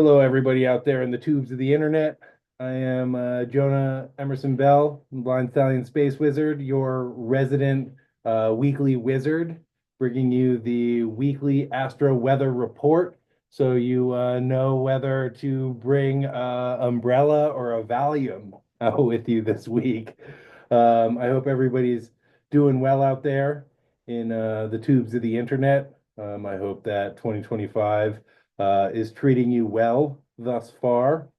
Hello, everybody out there in the tubes of the internet. I am Jonah Emerson Bell, Blind Stallion Space Wizard, your resident weekly wizard, bringing you the weekly astro weather report so you know whether to bring umbrella or a Valium out with you this week. I hope everybody's doing well out there in the tubes of the internet. I hope that 2025 is treating you well thus far.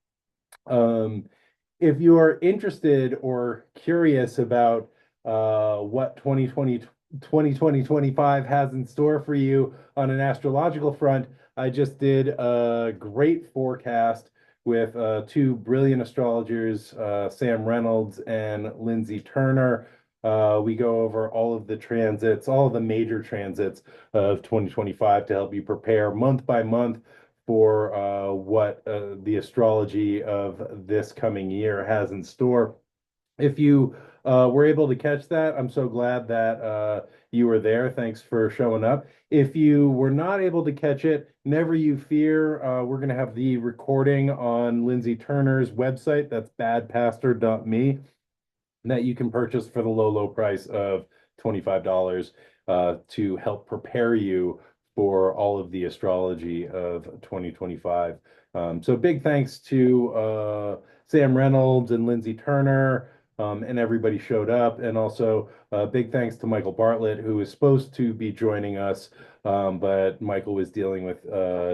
Um, if you are interested or curious about what 2025 has in store for you on an astrological front, I just did a great forecast with two brilliant astrologers, Sam Reynolds and Lindsay Turner. We go over all of the transits, all of the major transits of 2025 to help you prepare month by month for what the astrology of this coming year has in store. If you were able to catch that, I'm so glad that you were there. Thanks for showing up. If you were not able to catch it, never you fear. We're going to have the recording on Lindsay Turner's website. That's badpastor.me that you can purchase for the low, low price of $25 to help prepare you for all of the astrology of 2025. So big thanks to Sam Reynolds and Lindsay Turner, and everybody showed up. And also big thanks to Michael Bartlett, who is supposed to be joining us, but Michael was dealing with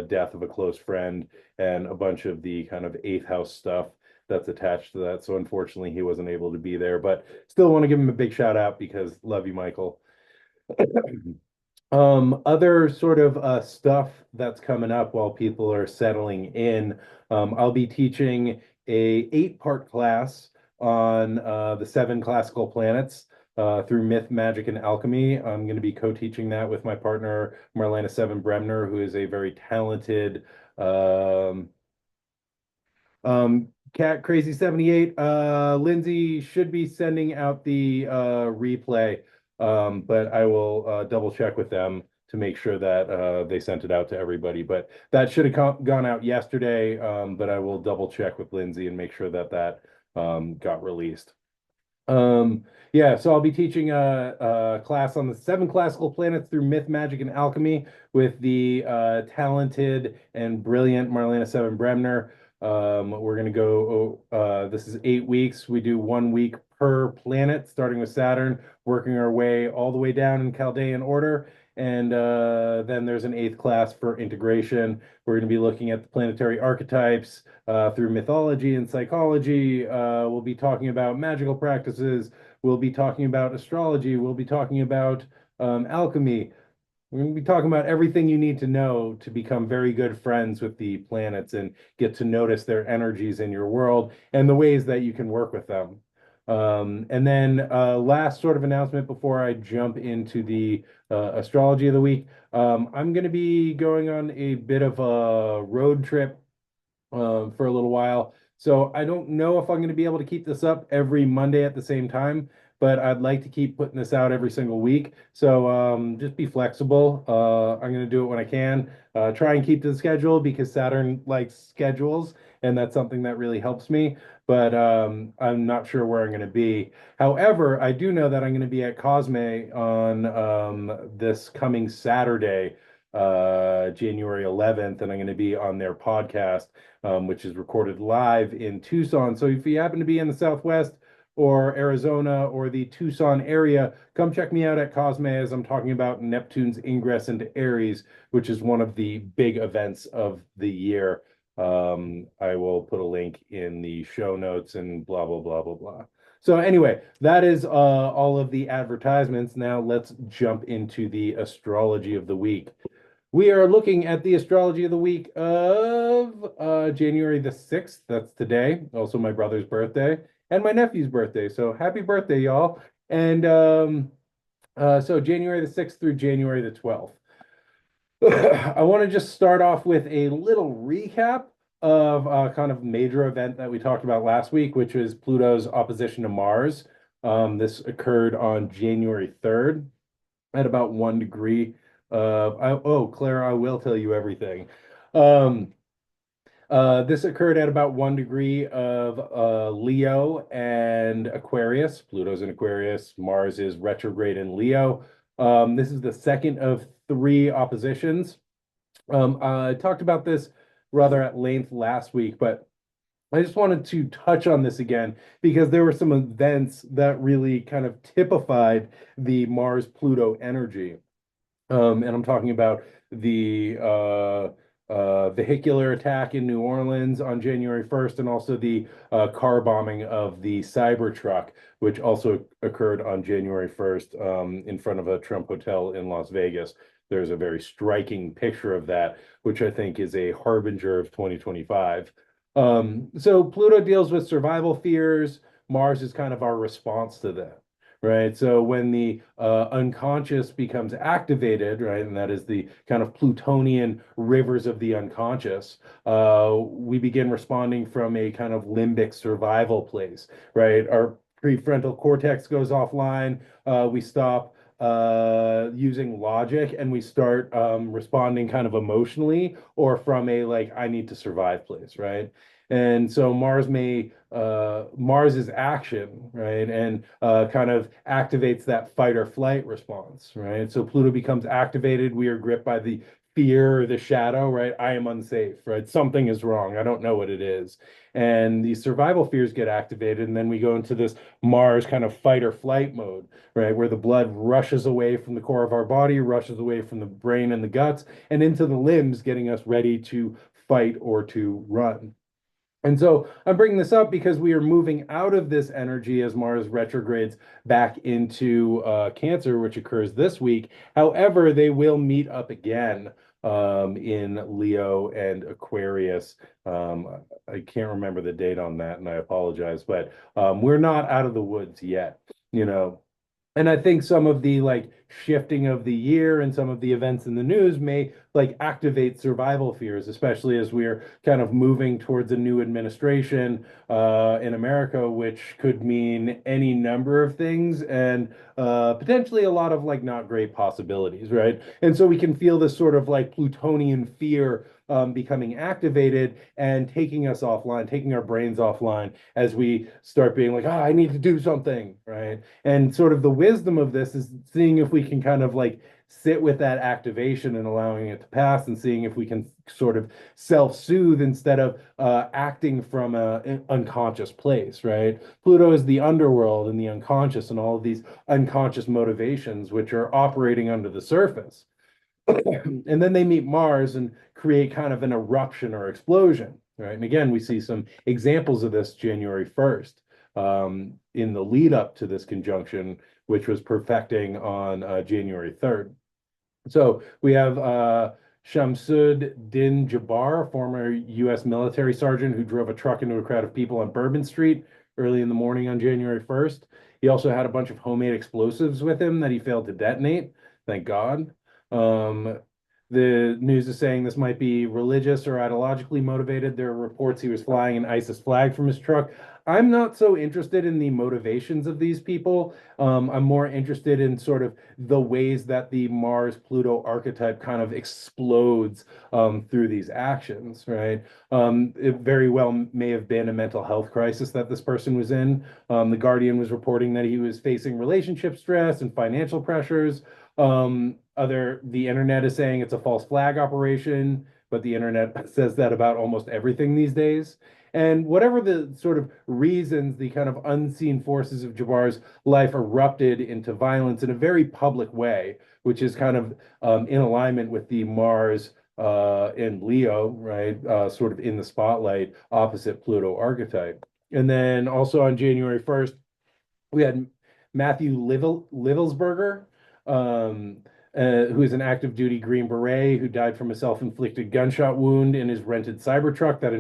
death of a close friend and a bunch of the kind of eighth house stuff that's attached to that. So unfortunately, he wasn't able to be there, but still want to give him a big shout out because love you, Michael. Other sort of stuff that's coming up while people are settling in. I'll be teaching a 8-part class on the 7 classical planets through myth, magic, and alchemy. I'm going to be co-teaching that with my partner Marlena Seven Bremner, who is a very talented Cat Crazy 78. Lindsay should be sending out the replay, but I will double check with them to make sure that they sent it out to everybody. But that should have gone out yesterday, but I will double check with Lindsay and make sure that that got released. Yeah, so I'll be teaching a class on the 7 classical planets through myth, magic, and alchemy with the talented and brilliant Marlena Seven Bremner. We're going to go, this is 8 weeks. We do 1 week per planet, starting with Saturn, working our way all the way down in Chaldean order. And then there's an 8th class for integration. We're going to be looking at the planetary archetypes through mythology and psychology. We'll be talking about magical practices. We'll be talking about astrology. We'll be talking about alchemy. We're going to be talking about everything you need to know to become very good friends with the planets and get to notice their energies in your world and the ways that you can work with them. And then last sort of announcement before I jump into the astrology of the week. I'm going to be going on a bit of a road trip for a little while. So I don't know if I'm going to be able to keep this up every Monday at the same time, but I'd like to keep putting this out every single week. So just be flexible. I'm going to do it when I can. Try and keep to the schedule because Saturn likes schedules, and that's something that really helps me. But I'm not sure where I'm going to be. However, I do know that I'm going to be at Cosme on this coming Saturday, January 11th, and I'm going to be on their podcast, which is recorded live in Tucson. So if you happen to be in the Southwest or Arizona or the Tucson area, come check me out at Cosme as I'm talking about Neptune's ingress into Aries, which is one of the big events of the year. I will put a link in the show notes and blah, blah, blah, blah, blah. So anyway, that is all of the advertisements. Now let's jump into the astrology of the week. We are looking at the astrology of the week of January the 6th. That's today. Also my brother's birthday and my nephew's birthday. So happy birthday, y'all. And so January the 6th through January the 12th. I want to just start off with a little recap of kind of major event that we talked about last week, which was Pluto's opposition to Mars. This occurred on January 3rd at about 1 degree. Oh, Claire, I will tell you everything. Um, This occurred at about 1 degree of Leo and Aquarius. Pluto's in Aquarius. Mars is retrograde in Leo. This is the second of three oppositions. I talked about this rather at length last week, but I just wanted to touch on this again because there were some events that really kind of typified the Mars-Pluto energy. And I'm talking about the vehicular attack in New Orleans on January 1st, and also the car bombing of the Cybertruck, which also occurred on January 1st in front of a Trump hotel in Las Vegas. There's a very striking picture of that, which I think is a harbinger of 2025. So Pluto deals with survival fears. Mars is kind of our response to that, right? So when the unconscious becomes activated, right, and that is the kind of Plutonian rivers of the unconscious, we begin responding from a kind of limbic survival place, right? Our prefrontal cortex goes offline. We stop using logic and we start responding kind of emotionally or from a like I need to survive place, right? And so Mars is action, right? And kind of activates that fight or flight response, right? So Pluto becomes activated. We are gripped by the fear or the shadow, right? I am unsafe, right? Something is wrong. I don't know what it is. And the survival fears get activated. And then we go into this Mars kind of fight or flight mode, right? Where the blood rushes away from the core of our body, rushes away from the brain and the guts, and into the limbs, getting us ready to fight or to run. And so I'm bringing this up because we are moving out of this energy as Mars retrogrades back into Cancer, which occurs this week. However, they will meet up again in Leo and Aquarius. Um, I can't remember the date on that, and I apologize, but we're not out of the woods yet, you know. And I think some of the like shifting of the year and some of the events in the news may like activate survival fears, especially as we're kind of moving towards a new administration in America, which could mean any number of things and potentially a lot of like not great possibilities, right? And so we can feel this sort of like Plutonian fear becoming activated and taking us offline, taking our brains offline as we start being like, ah, I need to do something, right? And sort of the wisdom of this is seeing if we can kind of like sit with that activation and allowing it to pass and seeing if we can sort of self-soothe instead of acting from an unconscious place, right? Pluto is the underworld and the unconscious and all of these unconscious motivations which are operating under the surface. And then they meet Mars and create kind of an eruption or explosion, right? And again, we see some examples of this January 1st in the lead up to this conjunction, which was perfecting on January 3rd. So we have Shamsud Din Jabbar, a former U.S. military sergeant who drove a truck into a crowd of people on Bourbon Street early in the morning on January 1st. He also had a bunch of homemade explosives with him that he failed to detonate. Thank God. Um, the news is saying this might be religious or ideologically motivated. There are reports he was flying an ISIS flag from his truck. I'm not so interested in the motivations of these people. I'm more interested in sort of the ways that the Mars Pluto archetype kind of explodes through these actions, right? It very well may have been a mental health crisis that this person was in. The Guardian was reporting that he was facing relationship stress and financial pressures. The internet is saying it's a false flag operation, but the internet says that about almost everything these days. And whatever the sort of reasons, the kind of unseen forces of Jabbar's life erupted into violence in a very public way, which is kind of in alignment with the Mars in Leo, right? Sort of in the spotlight opposite Pluto archetype. And then also on January 1st, we had Matthew Livelsberger, um, who is an active duty Green Beret who died from a self-inflicted gunshot wound in his rented Cybertruck that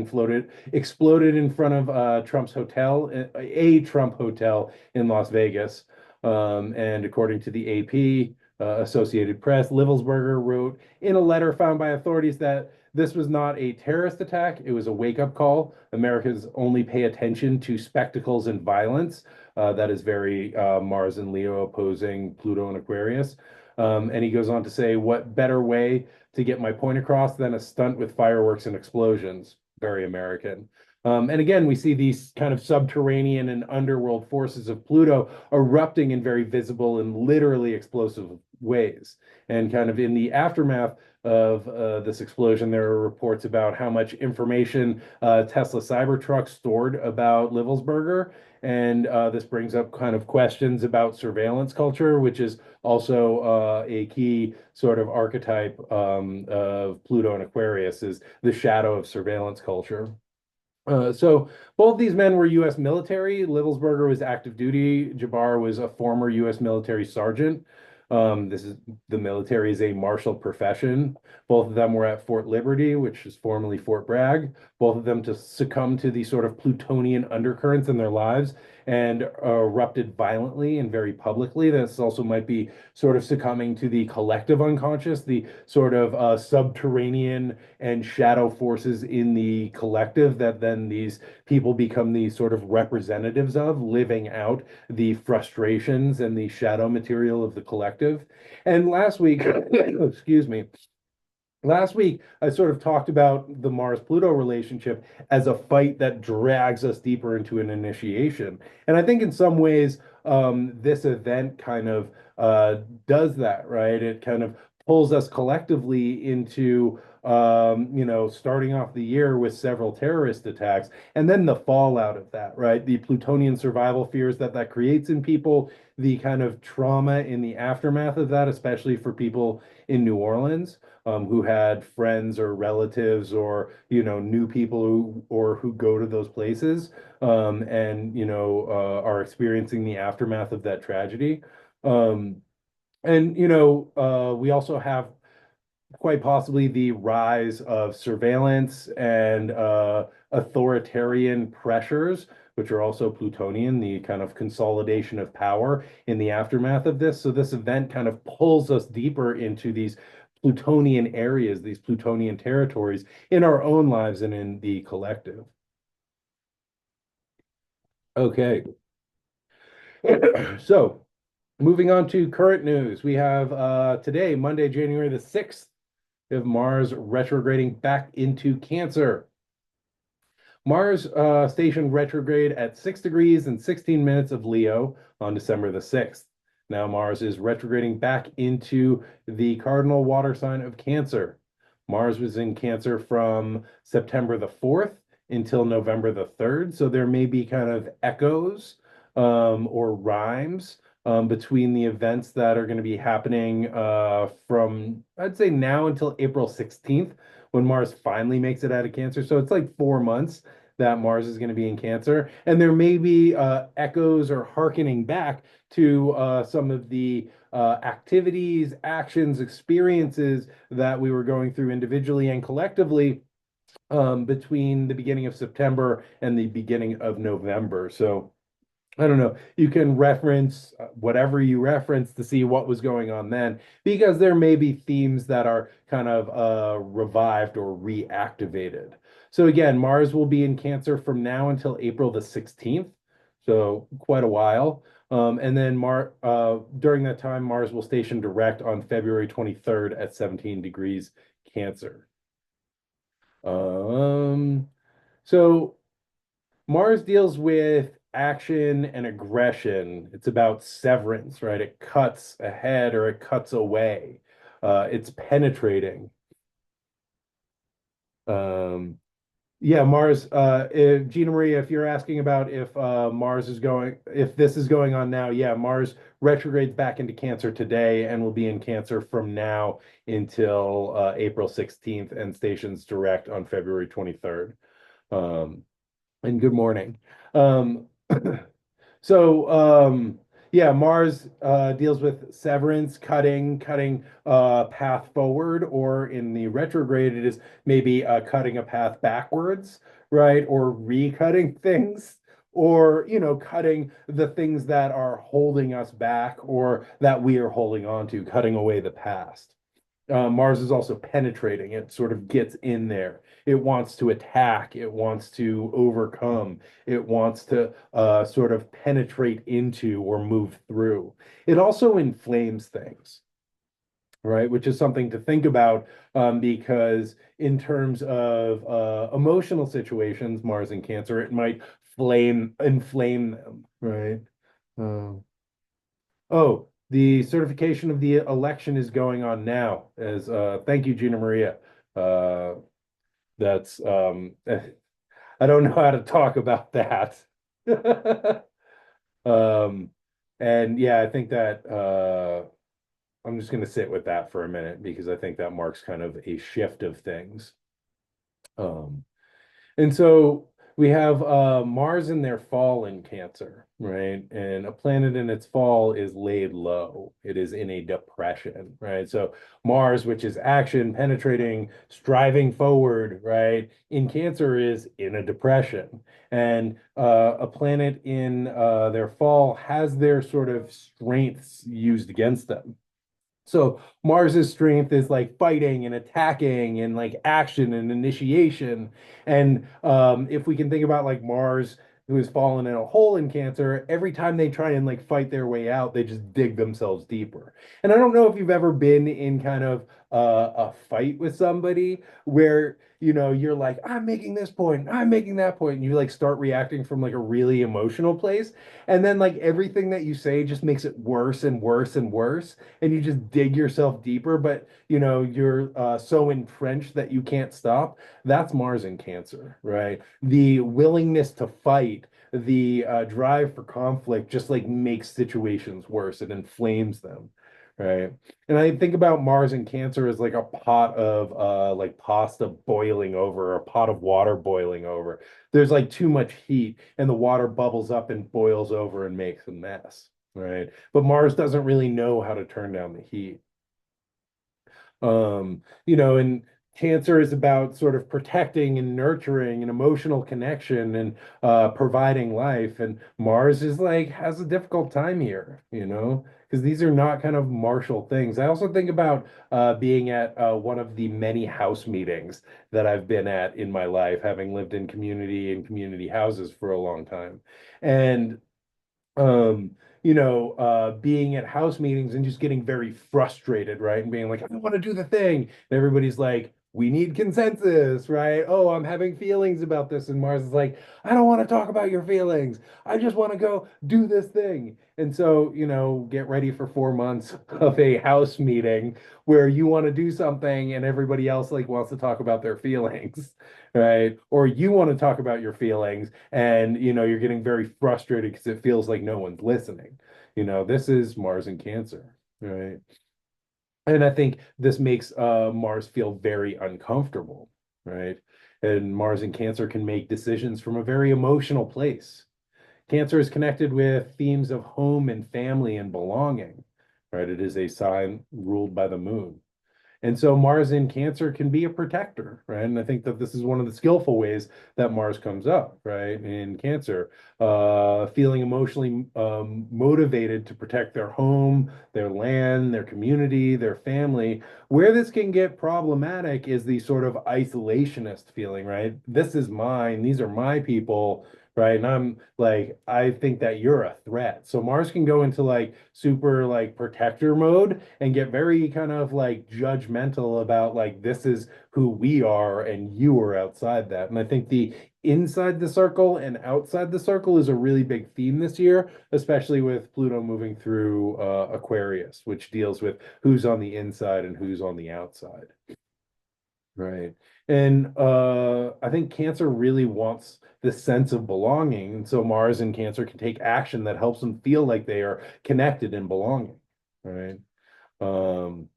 exploded in front of Trump's hotel, a Trump hotel in Las Vegas. And according to the AP, Associated Press, Livelsberger wrote in a letter found by authorities that this was not a terrorist attack. It was a wake-up call. Americans only pay attention to spectacles and violence. That is very Mars and Leo opposing Pluto and Aquarius. And he goes on to say, what better way to get my point across than a stunt with fireworks and explosions? very American. And again, we see these kind of subterranean and underworld forces of Pluto erupting in very visible and literally explosive ways. And kind of in the aftermath of this explosion, there are reports about how much information Tesla Cybertruck stored about Livelsberger. And this brings up kind of questions about surveillance culture, which is also a key sort of archetype of Pluto and Aquarius, is the shadow of surveillance culture. So both these men were U.S. military. Livelsberger was active duty. Jabbar was a former U.S. military sergeant. This is the military is a martial profession. Both of them were at Fort Liberty, which is formerly Fort Bragg. Both of them to succumb to the sort of Plutonian undercurrents in their lives and erupted violently and very publicly. This also might be sort of succumbing to the collective unconscious, the sort of subterranean and shadow forces in the collective that then these people become the sort of representatives of, living out the frustrations and the shadow material of the collective. And last week, excuse me, last week, I sort of talked about the Mars Pluto relationship as a fight that drags us deeper into an initiation. And I think in some ways, this event kind of does that, right? It kind of pulls us collectively into, starting off the year with several terrorist attacks, and then the fallout of that, right? The plutonian survival fears that that creates in people, the kind of trauma in the aftermath of that, especially for people in New Orleans who had friends or relatives or knew people who go to those places and are experiencing the aftermath of that tragedy. Um, and we also have quite possibly the rise of surveillance and authoritarian pressures, which are also Plutonian, the kind of consolidation of power in the aftermath of this. So this event kind of pulls us deeper into these Plutonian areas, these Plutonian territories in our own lives and in the collective. Okay. So moving on to current news, we have today, Monday, January the 6th, we have Mars retrograding back into Cancer. Mars stationed retrograde at 6 degrees and 16 minutes of Leo on December the 6th. Now Mars is retrograding back into the cardinal water sign of Cancer. Mars was in Cancer from September the 4th until November the 3rd. So there may be kind of echoes or rhymes between the events that are going to be happening from, I'd say, now until April 16th, when Mars finally makes it out of Cancer. So it's like 4 months that Mars is going to be in Cancer. And there may be echoes or hearkening back to some of the activities, actions, experiences that we were going through individually and collectively between the beginning of September and the beginning of November. So I don't know. You can reference whatever you reference to see what was going on then, because there may be themes that are kind of revived or reactivated. So again, Mars will be in Cancer from now until April the 16th, so quite a while. And then during that time, Mars will station direct on February 23rd at 17 degrees Cancer. Um, so Mars deals with action and aggression. It's about severance, right? It cuts ahead or it cuts away. It's penetrating. Um, yeah, Mars. If Gina Maria, if you're asking about if if this is going on now, yeah, Mars retrogrades back into Cancer today and will be in Cancer from now until April 16th and stations direct on February 23rd. Um, and good morning. Um, so yeah, Mars deals with severance, cutting path forward, or in the retrograde, it is maybe cutting a path backwards, right? Or recutting things, or cutting the things that are holding us back or that we are holding on to, cutting away the past. Mars is also penetrating. It sort of gets in there. It wants to attack. It wants to overcome. It wants to sort of penetrate into or move through. It also inflames things, right? Which is something to think about because in terms of emotional situations, Mars and Cancer, it might flame inflame them, right? Um, oh, the certification of the election is going on now. As thank you, Gina Maria. Uh, that's I don't know how to talk about that. Um, and yeah, I think that I'm just going to sit with that for a minute because I think that marks kind of a shift of things. Um, and so we have Mars in their fall in Cancer, right? And a planet in its fall is laid low. It is in a depression, right? So Mars, which is action, penetrating, striving forward, right? In Cancer is in a depression. And a planet in their fall has their sort of strengths used against them. So Mars's strength is like fighting and attacking and like action and initiation. And if we can think about like Mars, who has fallen in a hole in Cancer, every time they try and like fight their way out, they just dig themselves deeper. And I don't know if you've ever been in kind of a fight with somebody where you're like, I'm making this point, I'm making that point, and you like start reacting from like a really emotional place, and then like everything that you say just makes it worse and worse and worse, and you just dig yourself deeper, but you're so entrenched that you can't stop. That's Mars in Cancer, right? The willingness to fight, the drive for conflict just like makes situations worse. It inflames them, right? And I think about Mars in Cancer as like a pot of like pasta boiling over, a pot of water boiling over. There's like too much heat and the water bubbles up and boils over and makes a mess, right? But Mars doesn't really know how to turn down the heat. And Cancer is about sort of protecting and nurturing an emotional connection and providing life. And Mars is like has a difficult time here, because these are not kind of martial things. I also think about being at one of the many house meetings that I've been at in my life, having lived in community and community houses for a long time. And um being at house meetings and just getting very frustrated, right? And being like, I don't want to do the thing. And everybody's like, we need consensus, right? Oh, I'm having feelings about this. And Mars is like, I don't want to talk about your feelings. I just want to go do this thing. And so, get ready for 4 months of a house meeting where you want to do something and everybody else like wants to talk about their feelings, right? Or you want to talk about your feelings and you're getting very frustrated because it feels like no one's listening. This is Mars and Cancer, right? And I think this makes Mars feel very uncomfortable, right? And Mars and Cancer can make decisions from a very emotional place. Cancer is connected with themes of home and family and belonging, right? It is a sign ruled by the moon. And so Mars in Cancer can be a protector, right? And I think that this is one of the skillful ways that Mars comes up, right? In Cancer, feeling emotionally motivated to protect their home, their land, their community, their family. Where this can get problematic is the sort of isolationist feeling, right? This is mine, these are my people, right? And I'm like, I think that you're a threat. So Mars can go into like super like protector mode and get very kind of like judgmental about like this is who we are and you are outside that. And I think the inside the circle and outside the circle is a really big theme this year, especially with Pluto moving through Aquarius, which deals with who's on the inside and who's on the outside. Right. And I think Cancer really wants this sense of belonging. And so Mars and Cancer can take action that helps them feel like they are connected and belonging. Right. Um,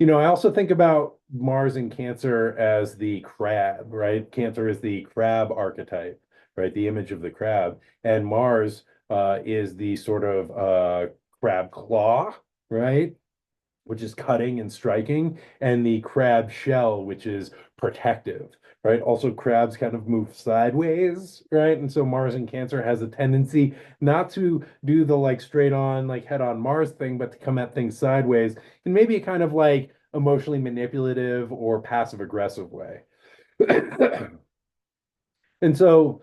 I also think about Mars and Cancer as the crab, right? Cancer is the crab archetype, right? The image of the crab. And Mars is the sort of crab claw, right? Which is cutting and striking, and the crab shell, which is protective, right? Also, crabs kind of move sideways, right? And so Mars in Cancer has a tendency not to do the like straight on, like head on Mars thing, but to come at things sideways in maybe a kind of like emotionally manipulative or passive aggressive way. And so,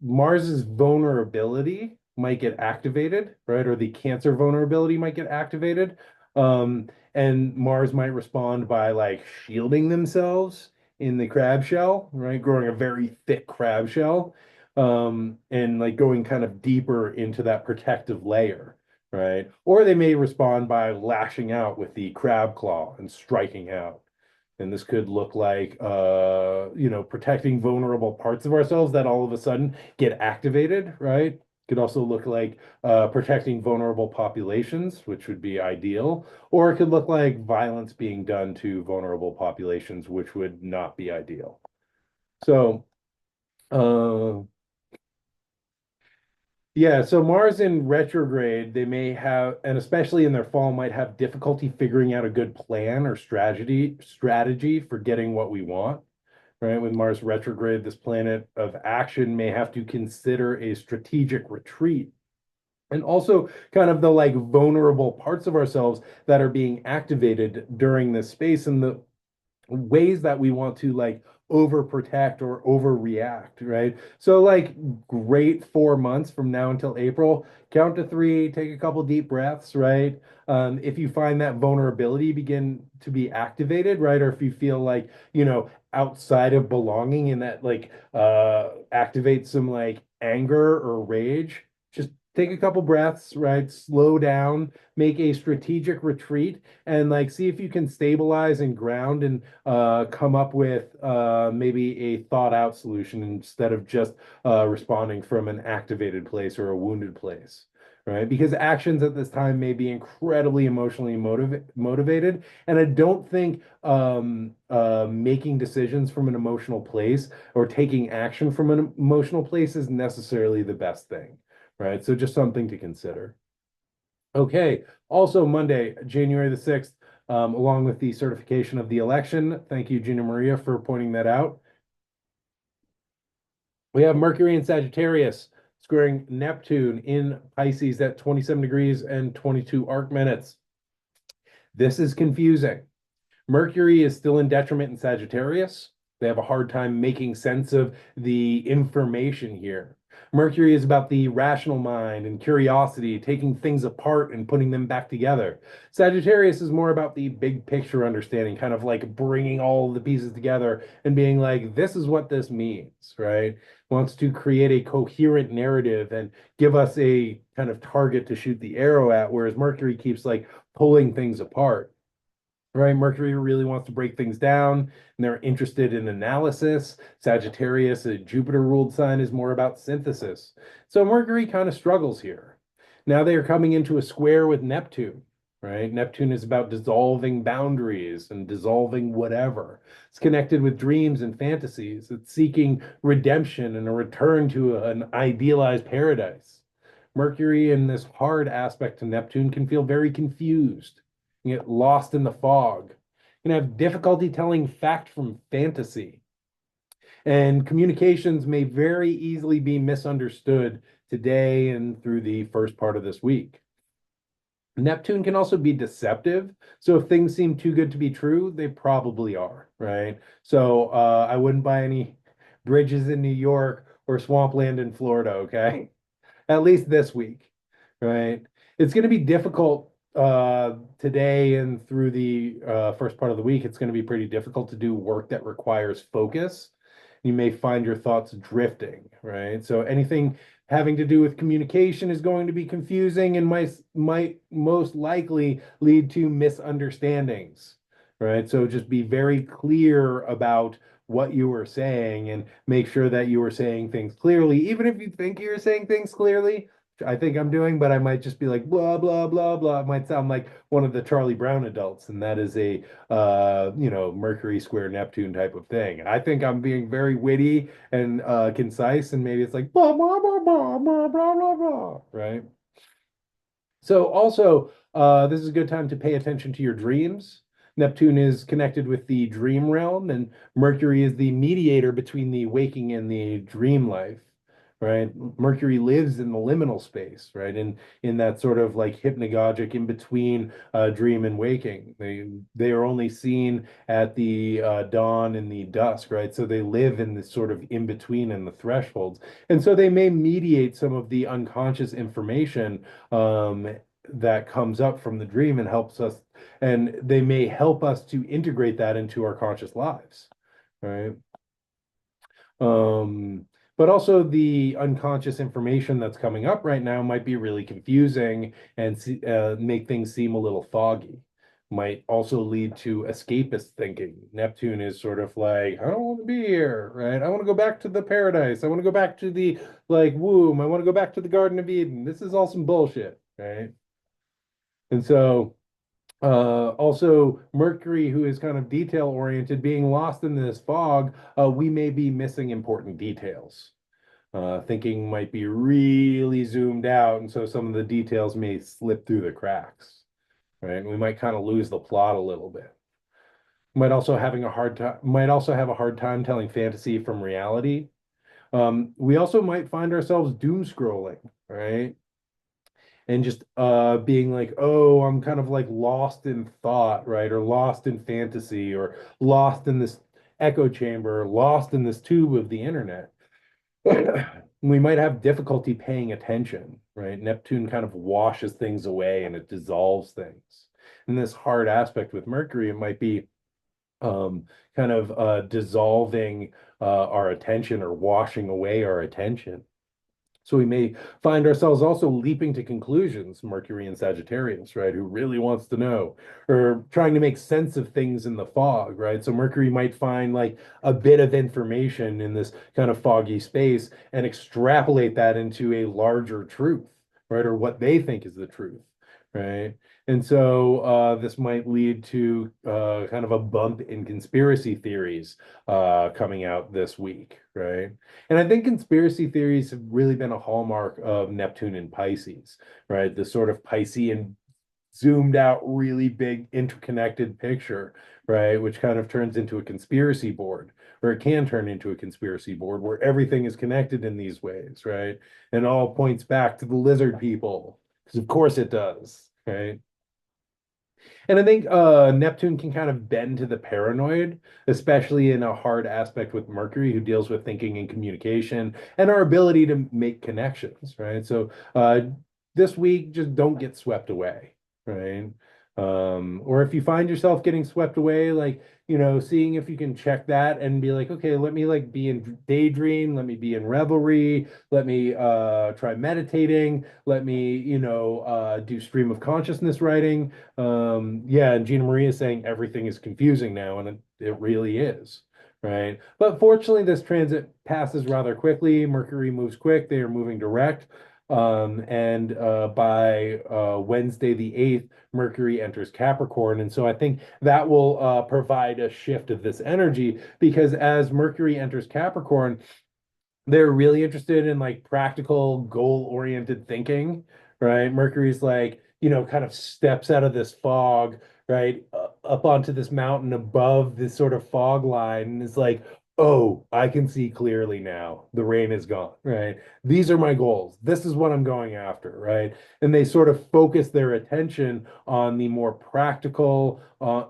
Mars's vulnerability, might get activated, right? Or the Cancer vulnerability might get activated. And Mars might respond by like shielding themselves in the crab shell, right? Growing a very thick crab shell, and like going kind of deeper into that protective layer, right? Or they may respond by lashing out with the crab claw and striking out. And this could look like, protecting vulnerable parts of ourselves that all of a sudden get activated, right? Could also look like protecting vulnerable populations, which would be ideal. Or it could look like violence being done to vulnerable populations, which would not be ideal. So, uh, yeah, so Mars in retrograde, they may have, and especially in their fall, might have difficulty figuring out a good plan or strategy for getting what we want. Right? With Mars retrograde, this planet of action may have to consider a strategic retreat. And also kind of the like vulnerable parts of ourselves that are being activated during this space and the ways that we want to like overprotect or overreact, right? So like great 4 months from now until April, count to three, take a couple deep breaths, right? If you find that vulnerability begin to be activated, right? Or if you feel like, outside of belonging and that like activates some like anger or rage, just take a couple breaths, right? Slow down, make a strategic retreat, and like see if you can stabilize and ground and come up with maybe a thought out solution instead of just responding from an activated place or a wounded place. Right, because actions at this time may be incredibly emotionally motivated, and I don't think making decisions from an emotional place or taking action from an emotional place is necessarily the best thing, right? So just something to consider. Okay. Also, Monday, January the 6th, along with the certification of the election. Thank you, Gina Maria, for pointing that out. We have Mercury in Sagittarius squaring Neptune in Pisces at 27 degrees and 22 arc minutes. This is confusing. Mercury is still in detriment in Sagittarius. They have a hard time making sense of the information here. Mercury is about the rational mind and curiosity, taking things apart and putting them back together. Sagittarius is more about the big picture understanding, kind of like bringing all the pieces together and being like, this is what this means, right? Wants to create a coherent narrative and give us a kind of target to shoot the arrow at, whereas Mercury keeps like pulling things apart, right? Mercury really wants to break things down and they're interested in analysis. Sagittarius, a Jupiter ruled sign, is more about synthesis. So Mercury kind of struggles here. Now they are coming into a square with Neptune, right? Neptune is about dissolving boundaries and dissolving whatever. It's connected with dreams and fantasies. It's seeking redemption and a return to an idealized paradise. Mercury in this hard aspect to Neptune can feel very confused, get lost in the fog, and have difficulty telling fact from fantasy. And communications may very easily be misunderstood today and through the first part of this week. Neptune can also be deceptive. So if things seem too good to be true, they probably are, right? So I wouldn't buy any bridges in New York or swampland in Florida, okay? At least this week, right? It's going to be difficult today and through the first part of the week. It's going to be pretty difficult to do work that requires focus. You may find your thoughts drifting, right? So anything having to do with communication is going to be confusing and might most likely lead to misunderstandings, right? So just be very clear about what you were saying and make sure that you were saying things clearly, even if you think you're saying things clearly. I think I'm doing, but I might just be like blah blah blah blah. It might sound like one of the Charlie Brown adults, and that is a Mercury square Neptune type of thing. I think I'm being very witty and concise, and maybe it's like blah blah blah blah blah blah blah blah, right? So also, this is a good time to pay attention to your dreams. Neptune is connected with the dream realm, and Mercury is the mediator between the waking and the dream life, right? Mercury lives in the liminal space, right? In that sort of like hypnagogic in between dream and waking. They are only seen at the dawn and the dusk, right? So they live in this sort of in between in the thresholds. And so they may mediate some of the unconscious information that comes up from the dream and helps us, and they may help us to integrate that into our conscious lives, right? Um, but also the unconscious information that's coming up right now might be really confusing and make things seem a little foggy. Might also lead to escapist thinking. Neptune is sort of like, I don't want to be here, right? I want to go back to the paradise. I want to go back to the like womb. I want to go back to the Garden of Eden. This is all some bullshit, right? And so also, Mercury, who is kind of detail oriented, being lost in this fog, we may be missing important details. Thinking might be really zoomed out, and so some of the details may slip through the cracks, right? We might kind of lose the plot a little bit. Might also have a hard time telling fantasy from reality. We also might find ourselves doom scrolling, right? And just being like, oh, I'm kind of like lost in thought, right? Or lost in fantasy, or lost in this echo chamber, or lost in this tube of the internet. We might have difficulty paying attention, right? Neptune kind of washes things away and it dissolves things. And this hard aspect with Mercury, it might be kind of dissolving our attention or washing away our attention. So we may find ourselves also leaping to conclusions, Mercury and Sagittarius, right? Who really wants to know, or trying to make sense of things in the fog, right? So Mercury might find like a bit of information in this kind of foggy space and extrapolate that into a larger truth, right? Or what they think is the truth, right? And so this might lead to kind of a bump in conspiracy theories coming out this week, right? And I think conspiracy theories have really been a hallmark of Neptune and Pisces, right? The sort of Piscean zoomed out, really big interconnected picture, right? Which kind of turns into a conspiracy board, or it can turn into a conspiracy board where everything is connected in these ways, right? And all points back to the lizard people, because of course it does, right? And I think Neptune can kind of bend to the paranoid, especially in a hard aspect with Mercury, who deals with thinking and communication and our ability to make connections, right? So this week, just don't get swept away, right? Or if you find yourself getting swept away, like, seeing if you can check that and be like, okay, let me like be in daydream, let me be in revelry, let me try meditating, let me, do stream of consciousness writing. Yeah, and Gina Maria is saying everything is confusing now, and it really is, right? But fortunately, this transit passes rather quickly. Mercury moves quick, they are moving direct. And by Wednesday the 8th, Mercury enters Capricorn. And so I think that will provide a shift of this energy because as Mercury enters Capricorn, they're really interested in like practical goal-oriented thinking, right? Mercury's like, kind of steps out of this fog, right, up onto this mountain above this sort of fog line and is like, oh, I can see clearly now. The rain is gone, right? These are my goals. This is what I'm going after, right? And they sort of focus their attention on the more practical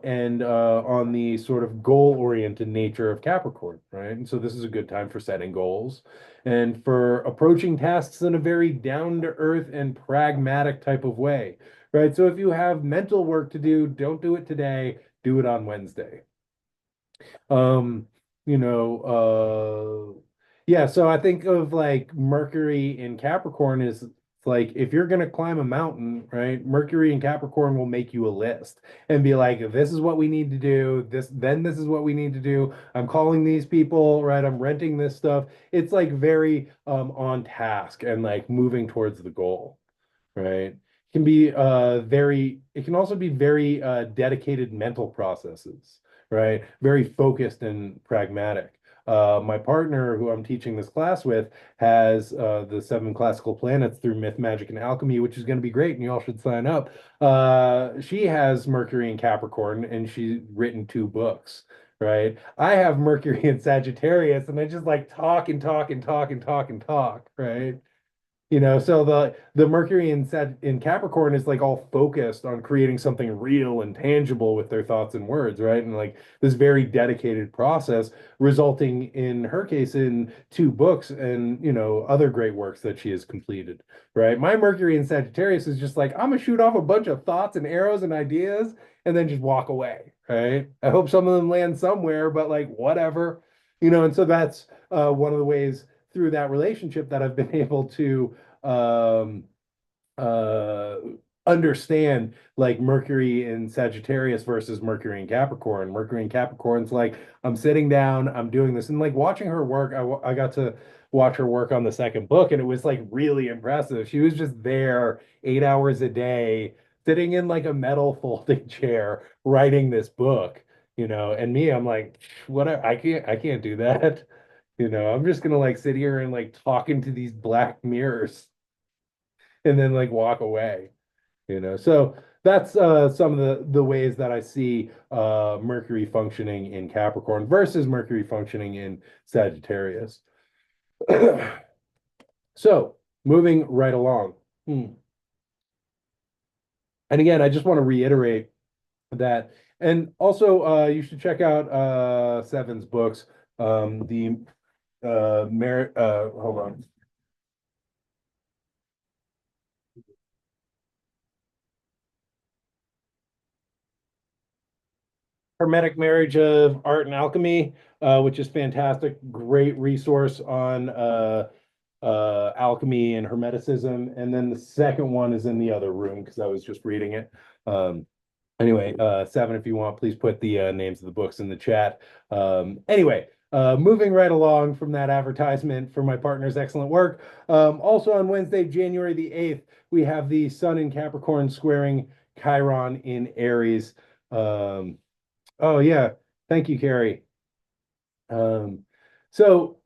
and on the sort of goal-oriented nature of Capricorn, right? And so this is a good time for setting goals and for approaching tasks in a very down-to-earth and pragmatic type of way, right? So if you have mental work to do, don't do it today, do it on Wednesday. Um, yeah, so I think of like Mercury in Capricorn is like if you're gonna climb a mountain, right? Mercury in Capricorn will make you a list and be like, this is what we need to do, this is what we need to do. I'm calling these people, right? I'm renting this stuff. It's like very on task and like moving towards the goal, right? It can also be very dedicated mental processes, right? Very focused and pragmatic. My partner, who I'm teaching this class with, has the seven classical planets through Myth, Magic, and Alchemy, which is going to be great, and you all should sign up. She has Mercury in Capricorn, and she's written two books, right? I have Mercury in Sagittarius, and I just like talk and talk and talk and talk and talk, right? So the Mercury in Capricorn is like all focused on creating something real and tangible with their thoughts and words, right? And like this very dedicated process, resulting in her case in two books and other great works that she has completed, right? My Mercury in Sagittarius is just like I'm gonna shoot off a bunch of thoughts and arrows and ideas and then just walk away, right? I hope some of them land somewhere, but like whatever, and so that's one of the ways through that relationship that I've been able to um, uh, understand like Mercury in Sagittarius versus Mercury in Capricorn. Mercury in Capricorn's like I'm sitting down, I'm doing this, and like watching her work. I got to watch her work on the second book, and it was like really impressive. She was just there 8 hours a day, sitting in like a metal folding chair, writing this book. And me, I'm like, what? I can't do that. I'm just gonna like sit here and like talk into these black mirrors and then like walk away. So that's some of the ways that I see Mercury functioning in Capricorn versus Mercury functioning in Sagittarius. So moving right along. And again, I just want to reiterate that, and also you should check out Seven's books. The merit hold on. Hermetic Marriage of Art and Alchemy, which is fantastic. Great resource on alchemy and hermeticism. And then the second one is in the other room because I was just reading it. Anyway, Seven, if you want, please put the names of the books in the chat. Anyway, moving right along from that advertisement for my partner's excellent work. Also on Wednesday, January the 8th, we have the Sun in Capricorn squaring Chiron in Aries. Um, Oh yeah, thank you, Carrie. Um, so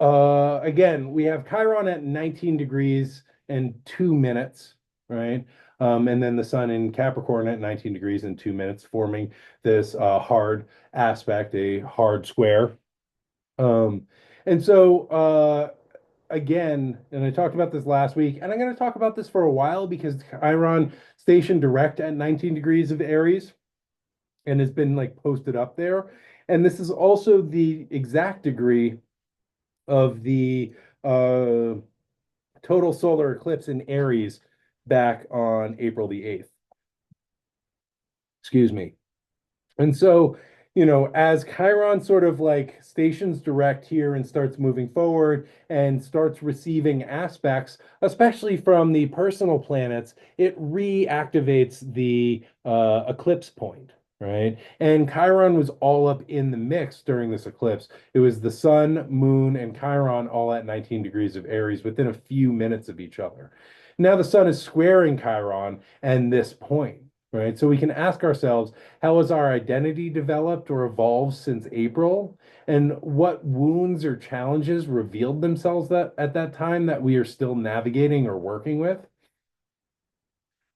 again, we have Chiron at 19 degrees and 2 minutes, right? And then the Sun in Capricorn at 19 degrees and 2 minutes, forming this hard aspect, a hard square. Um, and so again, and I talked about this last week, and I'm going to talk about this for a while because Chiron stationed direct at 19 degrees of Aries and has been like posted up there. And this is also the exact degree of the uh, total solar eclipse in Aries back on April the 8th. Excuse me. And so, as Chiron sort of like stations direct here and starts moving forward and starts receiving aspects, especially from the personal planets, it reactivates the eclipse point, right? And Chiron was all up in the mix during this eclipse. It was the sun, moon, and Chiron all at 19 degrees of Aries within a few minutes of each other. Now the sun is squaring Chiron and this point, right? So we can ask ourselves, how has our identity developed or evolved since April? And what wounds or challenges revealed themselves that at that time that we are still navigating or working with?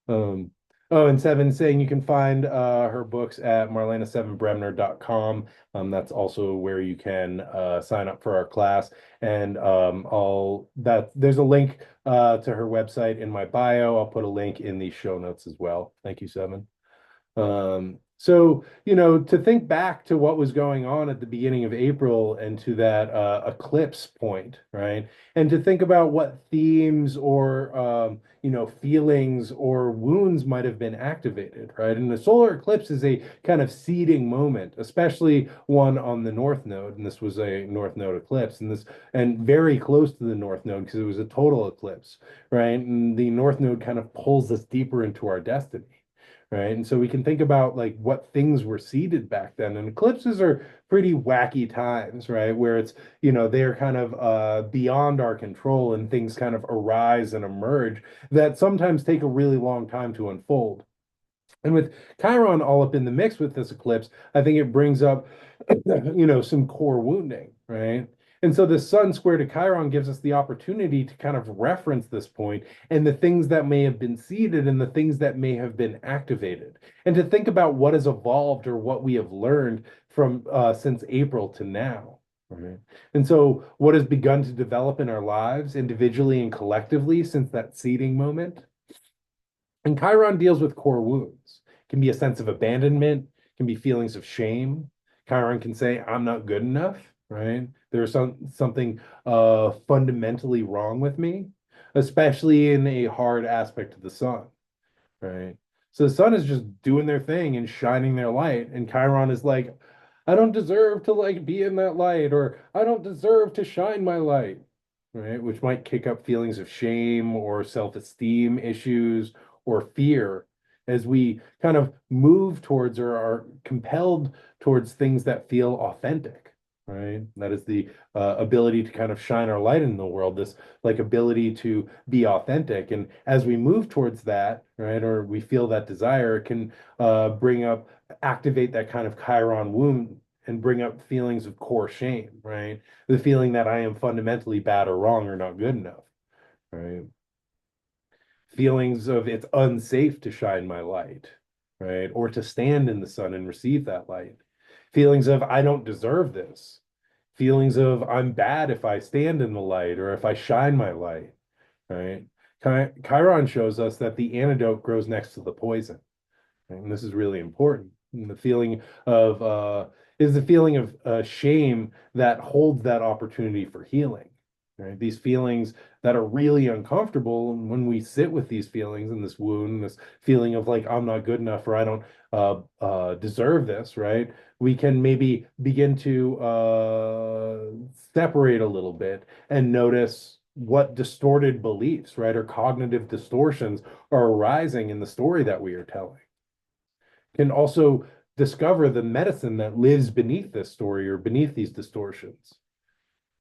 Um, oh, and Seven saying you can find her books at marlena7bremner.com. That's also where you can sign up for our class. And I'll that there's a link to her website in my bio. I'll put a link in the show notes as well. Thank you, Seven. So, to think back to what was going on at the beginning of April and to that eclipse point, right? And to think about what themes or, feelings or wounds might have been activated, right? And the solar eclipse is a kind of seeding moment, especially one on the North Node. And this was a North Node eclipse, and very close to the North Node because it was a total eclipse, right? And the North Node kind of pulls us deeper into our destiny, right? And so we can think about like what things were seeded back then. And eclipses are pretty wacky times, right? Where they're kind of beyond our control and things kind of arise and emerge that sometimes take a really long time to unfold. And with Chiron all up in the mix with this eclipse, I think it brings up, some core wounding, right? And so the sun square to Chiron gives us the opportunity to kind of reference this point and the things that may have been seeded and the things that may have been activated, and to think about what has evolved or what we have learned from since April to now. Right. And so what has begun to develop in our lives individually and collectively since that seeding moment. And Chiron deals with core wounds. It can be a sense of abandonment, can be feelings of shame. Chiron can say, I'm not good enough, right? There's something fundamentally wrong with me, especially in a hard aspect of the sun, right? So the sun is just doing their thing and shining their light, and Chiron is like, I don't deserve to like be in that light, or I don't deserve to shine my light, right? Which might kick up feelings of shame or self-esteem issues or fear as we kind of move towards or are compelled towards things that feel authentic, right? That is the ability to kind of shine our light in the world, this like ability to be authentic. And as we move towards that, right, or we feel that desire, it can bring up, activate that kind of Chiron wound and bring up feelings of core shame, right? The feeling that I am fundamentally bad or wrong or not good enough, right? Feelings of it's unsafe to shine my light, right? Or to stand in the sun and receive that light. Feelings of I don't deserve this. Feelings of I'm bad if I stand in the light or if I shine my light, right? Chiron shows us that the antidote grows next to the poison. And this is really important. And the feeling of is the feeling of shame that holds that opportunity for healing. Right? These feelings that are really uncomfortable, and when we sit with these feelings and this wound, this feeling of like I'm not good enough or I don't deserve this, right? We can maybe begin to separate a little bit and notice what distorted beliefs, right, or cognitive distortions are arising in the story that we are telling. Can also discover the medicine that lives beneath this story or beneath these distortions.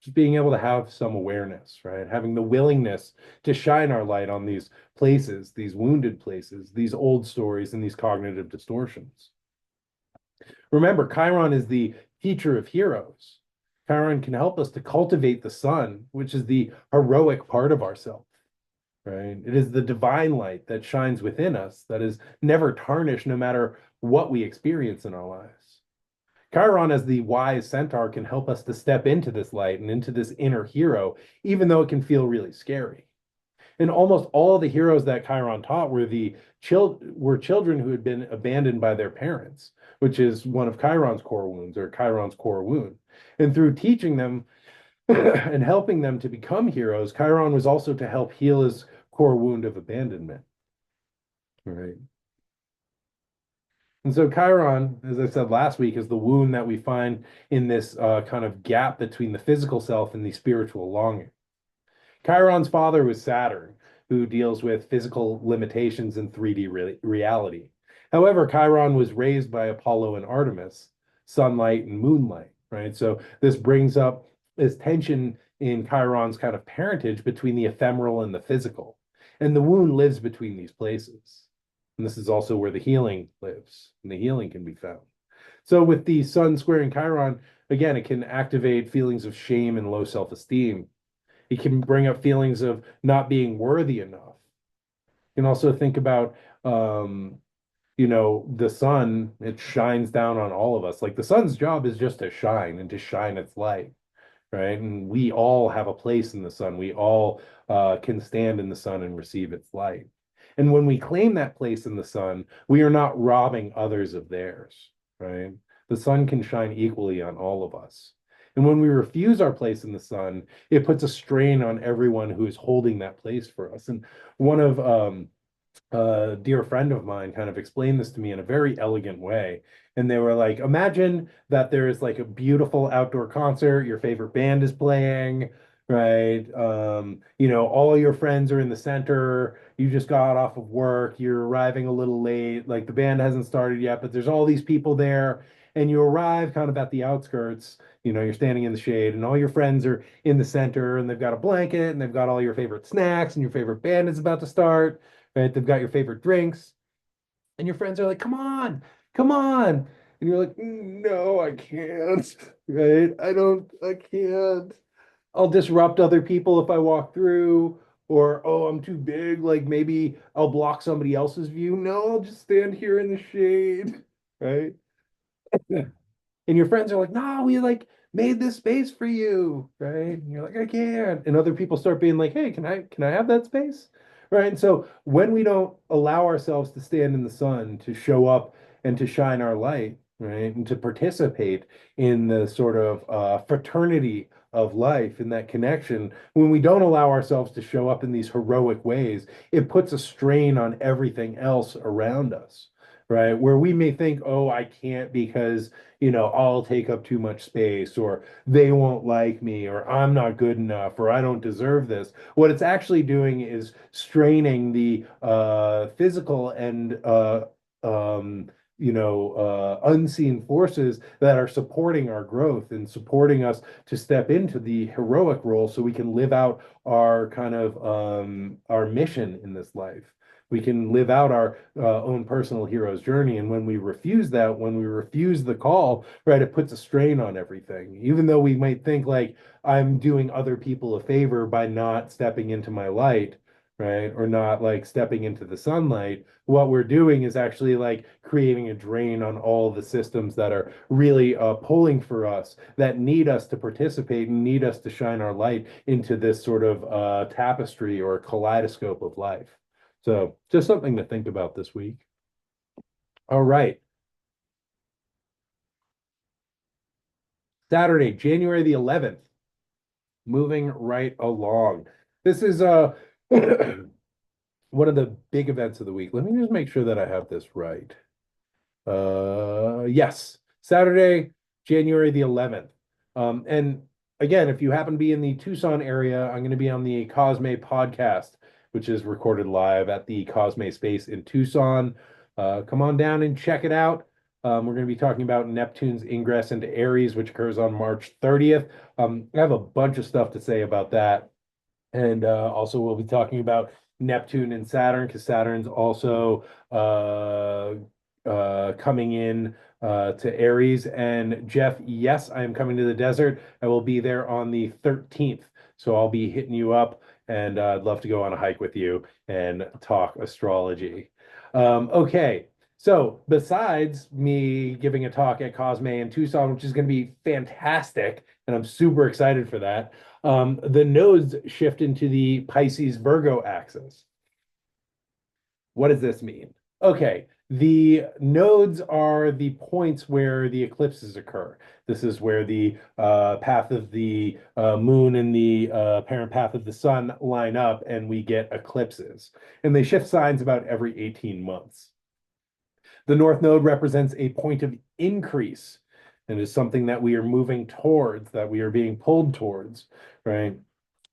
Just being able to have some awareness, right? Having the willingness to shine our light on these places, these wounded places, these old stories, and these cognitive distortions. Remember, Chiron is the teacher of heroes. Chiron can help us to cultivate the sun, which is the heroic part of ourselves, right? It is the divine light that shines within us that is never tarnished no matter what we experience in our lives. Chiron, as the wise centaur, can help us to step into this light and into this inner hero, even though it can feel really scary. And almost all the heroes that Chiron taught were children who had been abandoned by their parents, which is one of Chiron's core wounds or Chiron's core wound. And through teaching them and helping them to become heroes, Chiron was also to help heal his core wound of abandonment. Right. And so Chiron, as I said last week, is the wound that we find in this kind of gap between the physical self and the spiritual longing. Chiron's father was Saturn, who deals with physical limitations in 3D reality. However, Chiron was raised by Apollo and Artemis, sunlight and moonlight, right? So this brings up this tension in Chiron's kind of parentage between the ephemeral and the physical. And the wound lives between these places. And this is also where the healing lives, and the healing can be found. So with the sun squaring Chiron, again, it can activate feelings of shame and low self-esteem. It can bring up feelings of not being worthy enough. You can also think about, the sun, it shines down on all of us. Like the sun's job is just to shine and to shine its light, right? And we all have a place in the sun. We all can stand in the sun and receive its light. And when we claim that place in the sun, we are not robbing others of theirs, right? The sun can shine equally on all of us. And when we refuse our place in the sun, it puts a strain on everyone who is holding that place for us. And one of a dear friend of mine kind of explained this to me in a very elegant way. And they were like, imagine that there is like a beautiful outdoor concert, your favorite band is playing, right? All your friends are in the center. You just got off of work, you're arriving a little late, like the band hasn't started yet, but there's all these people there. And you arrive kind of at the outskirts, you're standing in the shade, and all your friends are in the center, and they've got a blanket, and they've got all your favorite snacks, and your favorite band is about to start, right? They've got your favorite drinks, and your friends are like, come on, come on. And you're like, no, I can't, right? I can't. I'll disrupt other people if I walk through, or oh, I'm too big, like maybe I'll block somebody else's view. No, I'll just stand here in the shade, right? And your friends are like, no, we like made this space for you, right? And you're like, I can't. And other people start being like, hey, can I have that space? Right. And so when we don't allow ourselves to stand in the sun, to show up and to shine our light, right, and to participate in the sort of fraternity of life in that connection, when we don't allow ourselves to show up in these heroic ways, it puts a strain on everything else around us. Right. Where we may think, oh, I can't because I'll take up too much space, or they won't like me, or I'm not good enough, or I don't deserve this. What it's actually doing is straining the physical and unseen forces that are supporting our growth and supporting us to step into the heroic role so we can live out our kind of our mission in this life. We can live out our own personal hero's journey. And when we refuse that, when we refuse the call, right, it puts a strain on everything. Even though we might think like I'm doing other people a favor by not stepping into my light, right, or not like stepping into the sunlight, what we're doing is actually like creating a drain on all the systems that are really pulling for us, that need us to participate and need us to shine our light into this sort of tapestry or kaleidoscope of life. So just something to think about this week. All right. Saturday, January the 11th, moving right along. This is one of the big events of the week. Let me just make sure that I have this right. Yes, Saturday, January the 11th. And again, if you happen to be in the Tucson area, I'm going to be on the Cosme podcast, which is recorded live at the Cosme Space in Tucson. Come on down and check it out. We're going to be talking about Neptune's ingress into Aries, which occurs on March 30th. I have a bunch of stuff to say about that. And also, we'll be talking about Neptune and Saturn because Saturn's also coming in to Aries. And Jeff, yes, I am coming to the desert. I will be there on the 13th. So I'll be hitting you up, and I'd love to go on a hike with you and talk astrology. Okay. So, besides me giving a talk at Cosme in Tucson, which is going to be fantastic, and I'm super excited for that, the nodes shift into the Pisces Virgo axis. What does this mean? Okay, the nodes are the points where the eclipses occur. This is where the path of the moon and the apparent path of the sun line up, and we get eclipses. And they shift signs about every 18 months. The North Node represents a point of increase and is something that we are moving towards, that we are being pulled towards, right?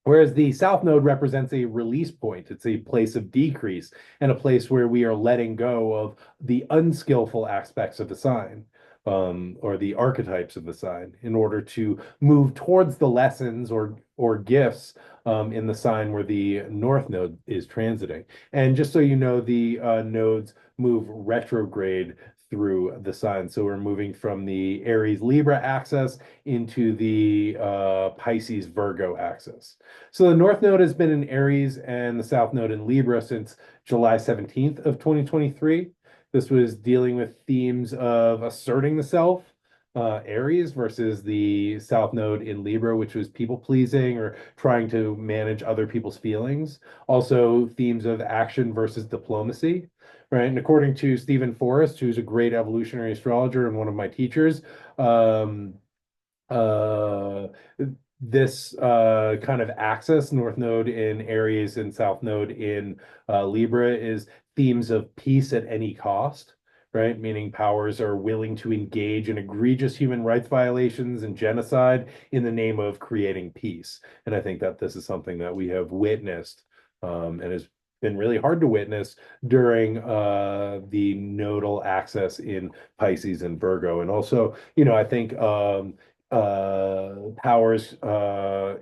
Whereas the South Node represents a release point. It's a place of decrease and a place where we are letting go of the unskillful aspects of the sign, or the archetypes of the sign in order to move towards the lessons or gifts in the sign where the North Node is transiting. And just so you know, the nodes move retrograde through the sign. So we're moving from the Aries Libra axis into the Pisces Virgo axis. So the North Node has been in Aries and the South Node in Libra since July 17th of 2023. This was dealing with themes of asserting the self, Aries versus the South Node in Libra, which was people pleasing or trying to manage other people's feelings. Also, themes of action versus diplomacy, right? And according to Stephen Forrest, who's a great evolutionary astrologer and one of my teachers, um, uh, this kind of axis, North Node in Aries and South Node in Libra, is themes of peace at any cost, right? Meaning powers are willing to engage in egregious human rights violations and genocide in the name of creating peace. And I think that this is something that we have witnessed and has been really hard to witness during the nodal axis in Pisces and Virgo. And also, I think powers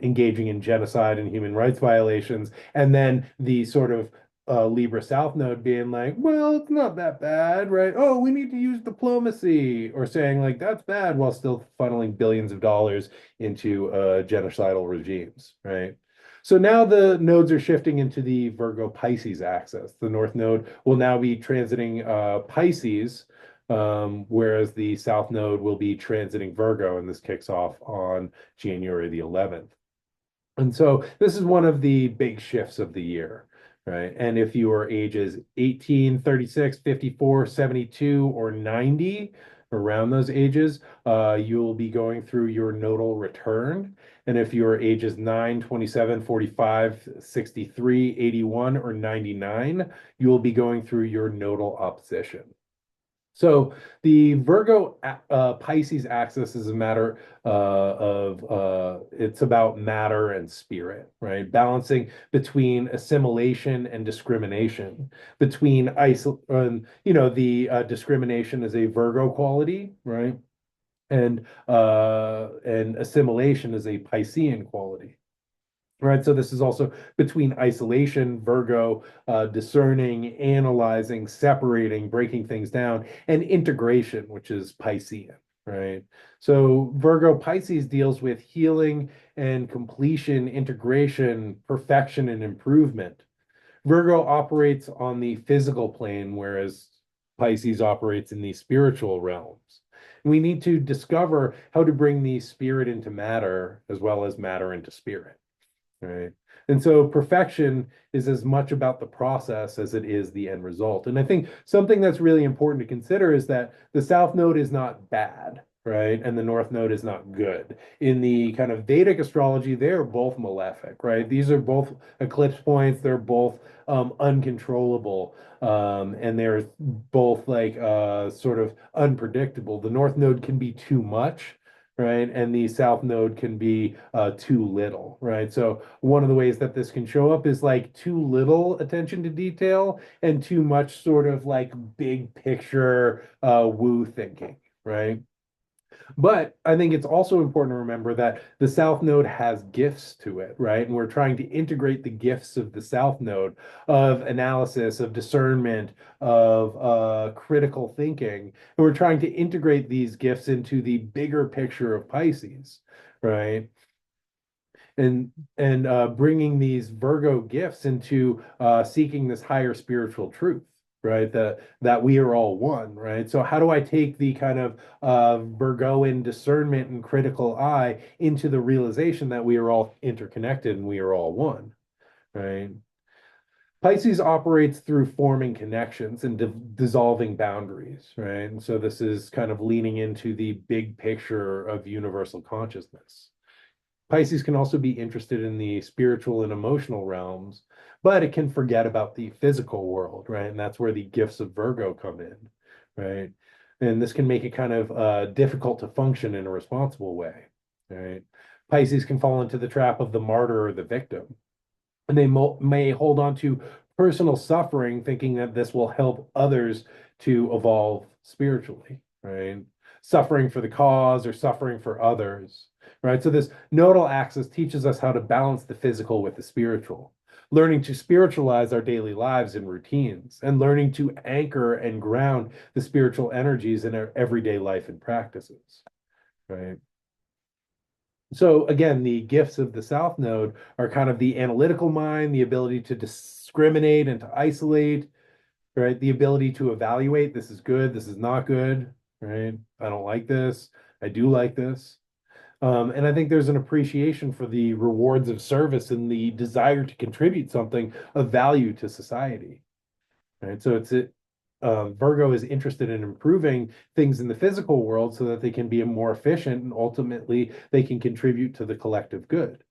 engaging in genocide and human rights violations, and then the sort of Libra South Node being like, well, it's not that bad, right? Oh, we need to use diplomacy, or saying like that's bad while still funneling billions of dollars into genocidal regimes, right? So now the nodes are shifting into the Virgo Pisces axis. The North Node will now be transiting Pisces, whereas the South Node will be transiting Virgo, and this kicks off on January the 11th. And so this is one of the big shifts of the year, right? And if you are ages 18, 36, 54, 72, or 90, around those ages, you'll be going through your nodal return. And if you are ages 9, 27, 45, 63, 81, or 99, you will be going through your nodal opposition. So the Virgo Pisces axis is a matter of it's about matter and spirit, right? Balancing between assimilation and discrimination, between the discrimination is a Virgo quality, right? And assimilation is a Piscean quality. Right, so this is also between isolation, Virgo, discerning, analyzing, separating, breaking things down, and integration, which is Piscean, right? So Virgo Pisces deals with healing and completion, integration, perfection, and improvement. Virgo operates on the physical plane, whereas Pisces operates in the spiritual realms. We need to discover how to bring the spirit into matter as well as matter into spirit. Right. And so perfection is as much about the process as it is the end result. And I think something that's really important to consider is that the South Node is not bad, right? And the North Node is not good. In the kind of Vedic astrology, they're both malefic, right? These are both eclipse points, they're both uncontrollable. And they're both like sort of unpredictable. The North Node can be too much, right? And the South Node can be too little, right? So one of the ways that this can show up is like too little attention to detail and too much sort of like big picture woo thinking, right? But I think it's also important to remember that the South Node has gifts to it, right? And we're trying to integrate the gifts of the South Node of analysis, of discernment, of critical thinking. And we're trying to integrate these gifts into the bigger picture of Pisces, right? And bringing these Virgo gifts into seeking this higher spiritual truth, right? That we are all one, right? So how do I take the kind of Virgoan discernment and critical eye into the realization that we are all interconnected and we are all one, right? Pisces operates through forming connections and dissolving boundaries, right? And so this is kind of leaning into the big picture of universal consciousness. Pisces can also be interested in the spiritual and emotional realms, but it can forget about the physical world, right? And that's where the gifts of Virgo come in, right? And this can make it kind of difficult to function in a responsible way, right? Pisces can fall into the trap of the martyr or the victim, and they may hold on to personal suffering, thinking that this will help others to evolve spiritually, right? Suffering for the cause or suffering for others, right? So this nodal axis teaches us how to balance the physical with the spiritual, learning to spiritualize our daily lives and routines, and learning to anchor and ground the spiritual energies in our everyday life and practices, right? So again, the gifts of the South Node are kind of the analytical mind, the ability to discriminate and to isolate, right? The ability to evaluate, this is good, this is not good, right? I don't like this, I do like this. And I think there's an appreciation for the rewards of service and the desire to contribute something of value to society, right? So Virgo is interested in improving things in the physical world so that they can be more efficient and ultimately they can contribute to the collective good.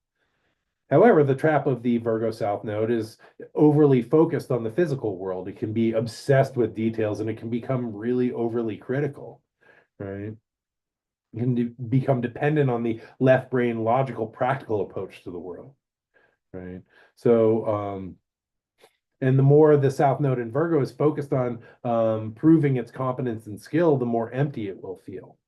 However, the trap of the Virgo South Node is overly focused on the physical world. It can be obsessed with details and it can become really overly critical, right? It can become dependent on the left brain logical practical approach to the world, right? So and the more the South Node in Virgo is focused on proving its competence and skill, the more empty it will feel.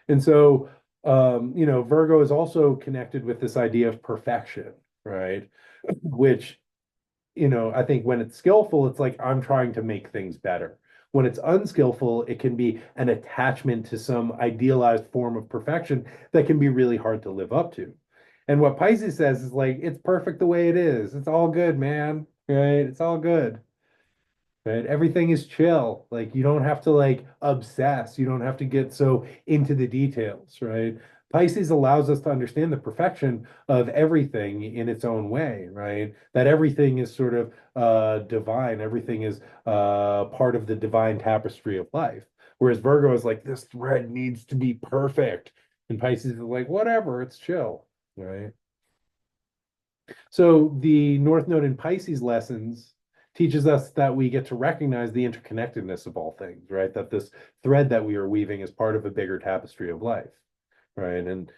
And so, Virgo is also connected with this idea of perfection, right? Which I think when it's skillful, it's like I'm trying to make things better. When it's unskillful, it can be an attachment to some idealized form of perfection that can be really hard to live up to. And what Pisces says is like, it's perfect the way it is. It's all good, man. Right? It's all good. Right? Everything is chill. Like you don't have to like obsess. You don't have to get so into the details, right? Pisces allows us to understand the perfection of everything in its own way, right? That everything is sort of divine. Everything is part of the divine tapestry of life. Whereas Virgo is like, this thread needs to be perfect. And Pisces is like, whatever, it's chill, right? So the North Node in Pisces lessons teaches us that we get to recognize the interconnectedness of all things, right? That this thread that we are weaving is part of a bigger tapestry of life, right? And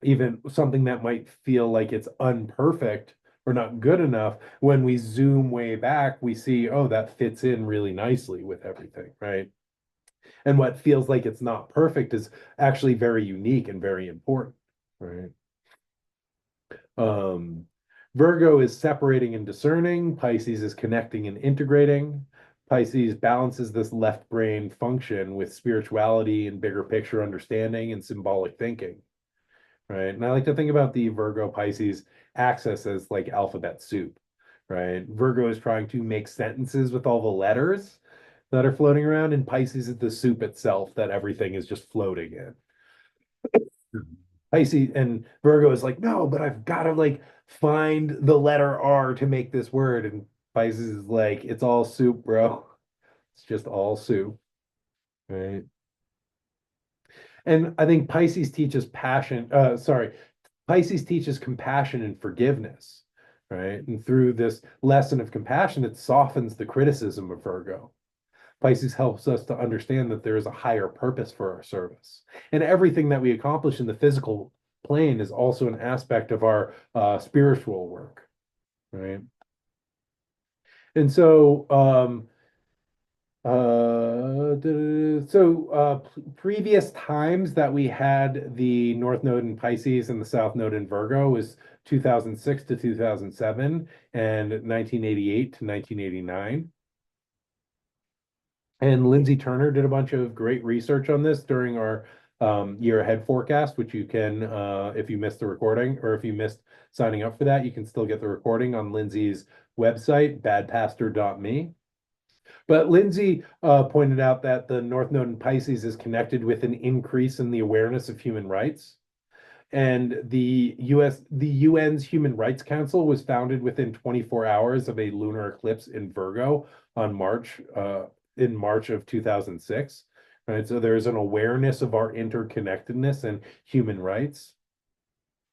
even something that might feel like it's unperfect or not good enough, when we zoom way back, we see, oh, that fits in really nicely with everything, right? And what feels like it's not perfect is actually very unique and very important, right? Um, Virgo is separating and discerning. Pisces is connecting and integrating. Pisces balances this left brain function with spirituality and bigger picture understanding and symbolic thinking, right? And I like to think about the Virgo Pisces axis as like alphabet soup, right? Virgo is trying to make sentences with all the letters that are floating around, and Pisces is the soup itself that everything is just floating in. Pisces and Virgo is like, no, but I've got to like find the letter R to make this word. And Pisces is like, it's all soup, bro. It's just all soup, right? And I think Pisces teaches compassion and forgiveness, right? And through this lesson of compassion, it softens the criticism of Virgo. Pisces helps us to understand that there is a higher purpose for our service. And everything that we accomplish in the physical plane is also an aspect of our spiritual work, right? And so, previous times that we had the North Node in Pisces and the South Node in Virgo was 2006 to 2007 and 1988 to 1989. And Lindsay Turner did a bunch of great research on this during our year ahead forecast, which you can, if you missed the recording or if you missed signing up for that, you can still get the recording on Lindsay's website, badpastor.me. But Lindsay pointed out that the North Node in Pisces is connected with an increase in the awareness of human rights. And the UN's Human Rights Council was founded within 24 hours of a lunar eclipse in Virgo on March of 2006. Right, so there's an awareness of our interconnectedness and human rights.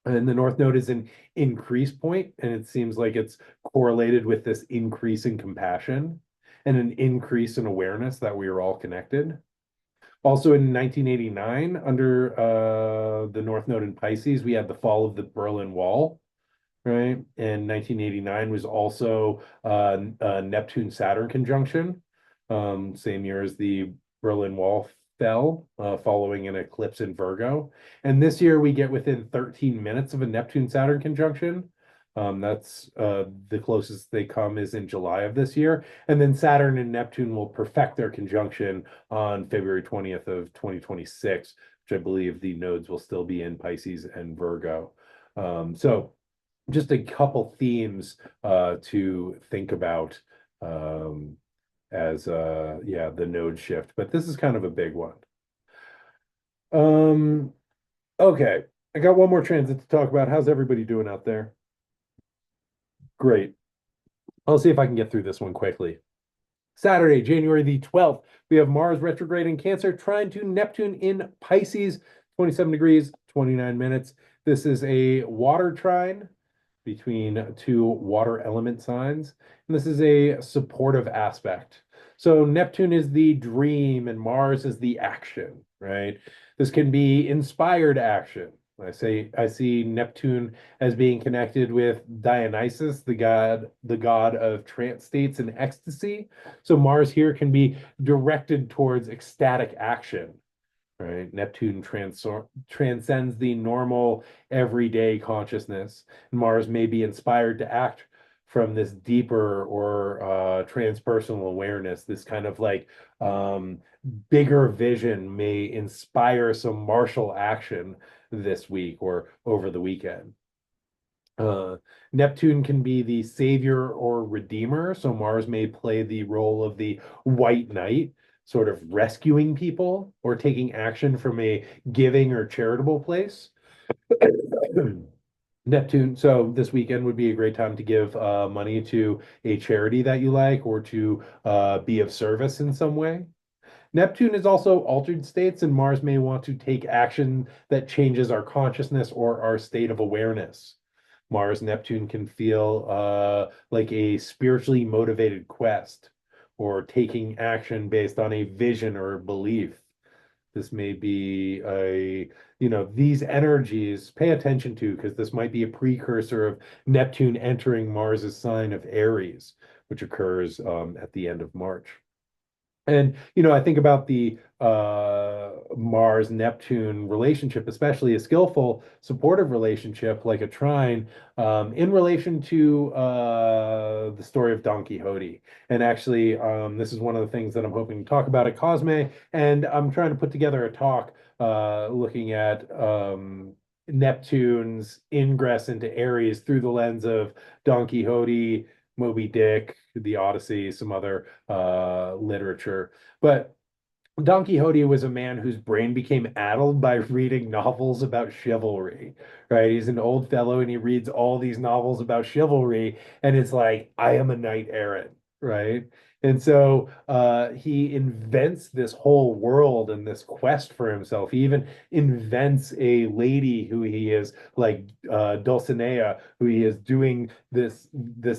And the North Node is an increase point, and it seems like it's correlated with this increase in compassion and an increase in awareness that we are all connected. Also in 1989, under the North Node in Pisces, we had the fall of the Berlin Wall, right? And 1989 was also Neptune-Saturn conjunction, same year as the Berlin Wall fell, following an eclipse in Virgo. And this year we get within 13 minutes of a Neptune-Saturn conjunction. That's the closest they come is in July of this year. And then Saturn and Neptune will perfect their conjunction on February 20th of 2026, which I believe the nodes will still be in Pisces and Virgo. So just a couple themes to think about as yeah, the node shift, but this is kind of a big one. Um, okay, I got one more transit to talk about. How's everybody doing out there? Great. I'll see if I can get through this one quickly. Saturday, January the 12th, we have Mars retrograde in Cancer, trine to Neptune in Pisces, 27 degrees, 29 minutes. This is a water trine between two water element signs. And this is a supportive aspect. So Neptune is the dream and Mars is the action, right? This can be inspired action. I see Neptune as being connected with Dionysus, the god of trance states and ecstasy. So Mars here can be directed towards ecstatic action, right? Neptune transcends the normal everyday consciousness. Mars may be inspired to act from this deeper or transpersonal awareness, this kind of like um, bigger vision may inspire some martial action this week or over the weekend. Uh, Neptune can be the savior or redeemer, so Mars may play the role of the white knight, sort of rescuing people or taking action from a giving or charitable place. Neptune, so this weekend would be a great time to give money to a charity that you like or to be of service in some way. Neptune is also altered states, and Mars may want to take action that changes our consciousness or our state of awareness. Mars Neptune can feel like a spiritually motivated quest or taking action based on a vision or belief. This may be these energies, pay attention to because this might be a precursor of Neptune entering Mars's sign of Aries, which occurs at the end of March. And I think about the Mars Neptune relationship, especially a skillful, supportive relationship like a trine, in relation to the story of Don Quixote. And actually, this is one of the things that I'm hoping to talk about at Cosme. And I'm trying to put together a talk looking at Neptune's ingress into Aries through the lens of Don Quixote, Moby Dick, the Odyssey, some other literature. But Don Quixote was a man whose brain became addled by reading novels about chivalry, right? He's an old fellow and he reads all these novels about chivalry, and it's like, I am a knight errant, right? And so he invents this whole world and this quest for himself. He even invents a lady who he is like Dulcinea, who he is doing this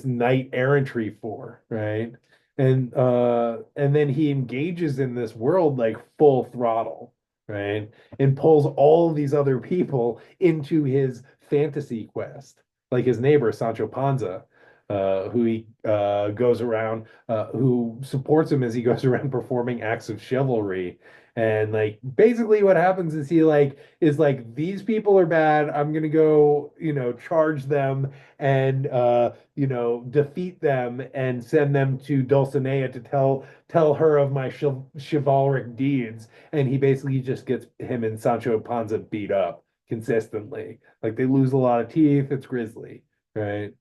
knight errantry for, right? And then he engages in this world like full throttle, right? And pulls all of these other people into his fantasy quest, like his neighbor Sancho Panza, who he goes around, who supports him as he goes around performing acts of chivalry. And like basically what happens is he like is like these people are bad. I'm gonna go, charge them and defeat them and send them to Dulcinea to tell her of my chivalric deeds. And he basically just gets him and Sancho Panza beat up consistently. Like they lose a lot of teeth. It's grisly, right?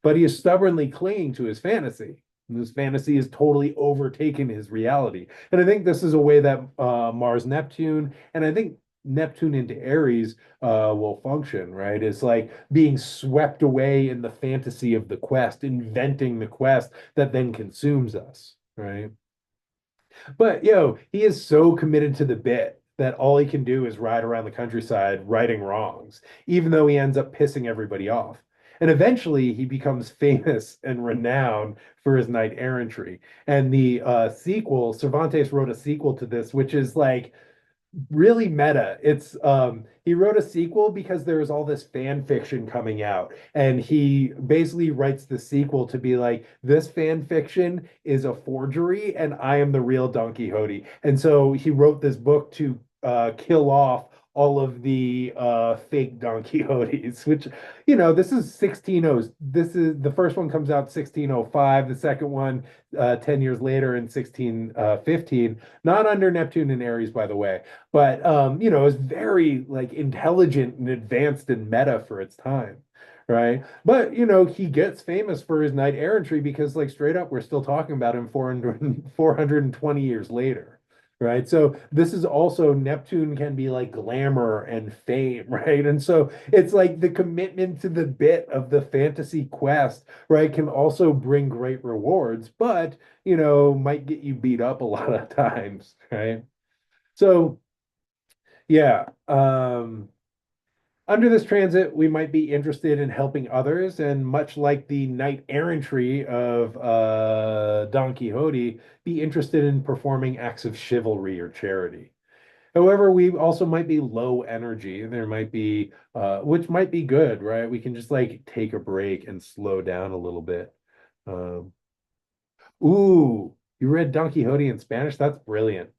But he is stubbornly clinging to his fantasy. And this fantasy has totally overtaken his reality. And I think this is a way that Mars Neptune, and I think Neptune into Aries will function, right? It's like being swept away in the fantasy of the quest, inventing the quest that then consumes us, right? But he is so committed to the bit that all he can do is ride around the countryside righting wrongs, even though he ends up pissing everybody off. And eventually he becomes famous and renowned for his knight errantry. And the sequel, Cervantes wrote a sequel to this, which is like really meta. It's he wrote a sequel because there was all this fan fiction coming out, and he basically writes the sequel to be like, this fan fiction is a forgery, and I am the real Don Quixote. And so he wrote this book to kill off all of the fake Don Quixotes, which this is 1600. This is the first one comes out 1605, the second one 10 years later in 1615, not under Neptune and Aries, by the way, but it's very like intelligent and advanced and meta for its time, right? But he gets famous for his knight errantry because like straight up we're still talking about him 420 years later. Right. So this is also Neptune can be like glamour and fame, right? And so it's like the commitment to the bit of the fantasy quest, right, can also bring great rewards, but might get you beat up a lot of times, right? So yeah, under this transit, we might be interested in helping others, and much like the knight errantry of Don Quixote, be interested in performing acts of chivalry or charity. However, we also might be low energy. There might be, which might be good, right? We can just like take a break and slow down a little bit. Um, Ooh, you read Don Quixote in Spanish? That's brilliant.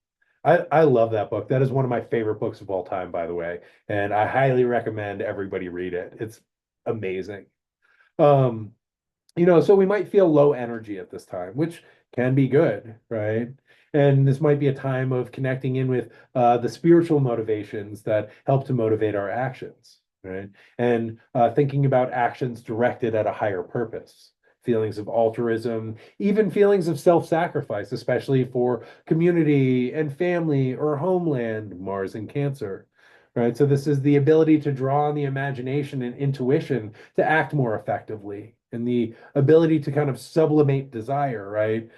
I love that book. That is one of my favorite books of all time, by the way, and I highly recommend everybody read it. It's amazing. Um, So we might feel low energy at this time, which can be good, right? And this might be a time of connecting in with the spiritual motivations that help to motivate our actions, right? And thinking about actions directed at a higher purpose, feelings of altruism, even feelings of self-sacrifice, especially for community and family or homeland, Mars and Cancer. Right. So this is the ability to draw on the imagination and intuition to act more effectively, and the ability to kind of sublimate desire, right?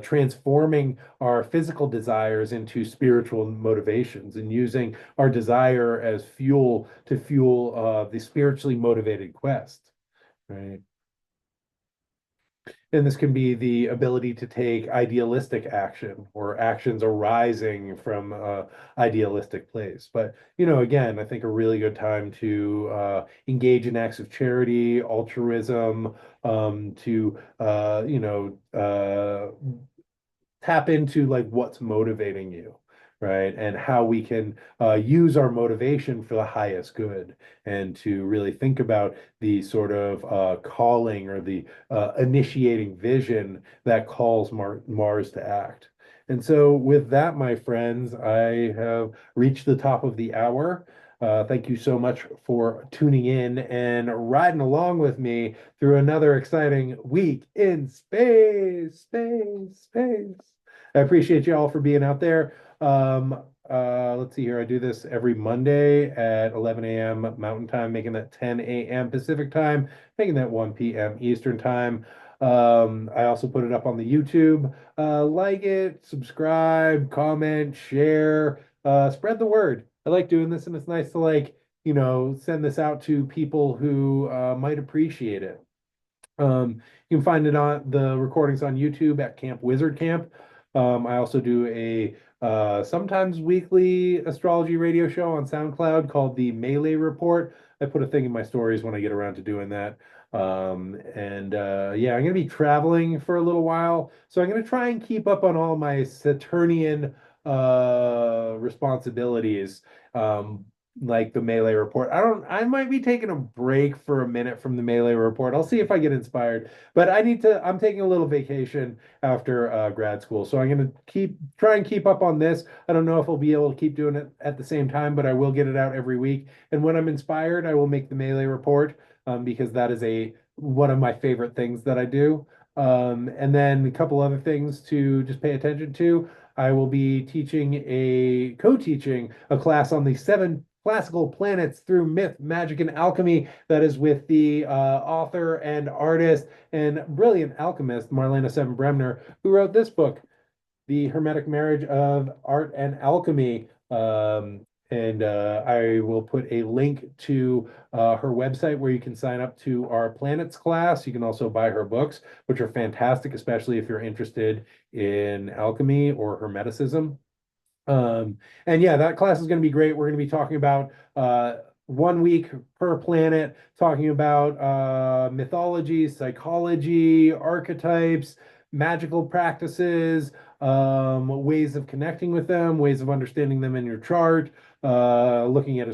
Transforming our physical desires into spiritual motivations and using our desire as fuel to fuel the spiritually motivated quest, right? And this can be the ability to take idealistic action or actions arising from idealistic place. But, again, I think a really good time to engage in acts of charity, altruism, to, tap into like what's motivating you, right? And how we can use our motivation for the highest good, and to really think about the sort of calling or the initiating vision that calls Mars to act. And so, with that, my friends, I have reached the top of the hour. Thank you so much for tuning in and riding along with me through another exciting week in space. I appreciate you all for being out there. Let's see here. I do this every Monday at 11 a.m. Mountain Time, making that 10 a.m. Pacific Time, making that 1 p.m. Eastern Time. I also put it up on the YouTube. Like it, subscribe, comment, share, spread the word. I like doing this, and it's nice to send this out to people who might appreciate it. You can find it on the recordings on YouTube at Camp Wizard Camp. I also do a sometimes weekly astrology radio show on SoundCloud called the Melee Report. I put a thing in my stories when I get around to doing that. And yeah, I'm going to be traveling for a little while, so I'm going to try and keep up on all my Saturnian responsibilities. Like the Melee Report. I might be taking a break for a minute from the Melee Report. I'll see if I get inspired. But I'm taking a little vacation after grad school. So I'm gonna try and keep up on this. I don't know if I'll be able to keep doing it at the same time, but I will get it out every week. And when I'm inspired, I will make the Melee Report, because that is one of my favorite things that I do. And then a couple other things to just pay attention to. I will be co-teaching a class on the seven classical planets through myth, magic, and alchemy. That is with the author and artist and brilliant alchemist Marlena Seven Bremner, who wrote this book, The Hermetic Marriage of Art and Alchemy. And I will put a link to her website where you can sign up to our planets class. You can also buy her books, which are fantastic, especially if you're interested in alchemy or hermeticism. And yeah, that class is going to be great. We're going to be talking about 1 week per planet, talking about mythology, psychology, archetypes, magical practices, ways of connecting with them, ways of understanding them in your chart, looking at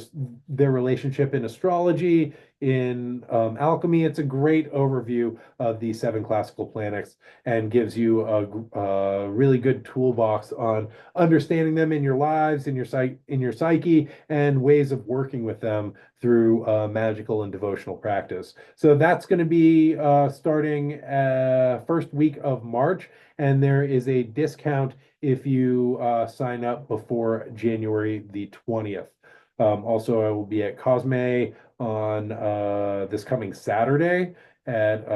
their relationship in astrology, in alchemy. It's a great overview of the seven classical planets and gives you a really good toolbox on understanding them in your lives, in your psyche, and ways of working with them through magical and devotional practice. So that's going to be starting first week of March, and there is a discount if you sign up before January the 20th. Also, I will be at Cosme on this coming Saturday at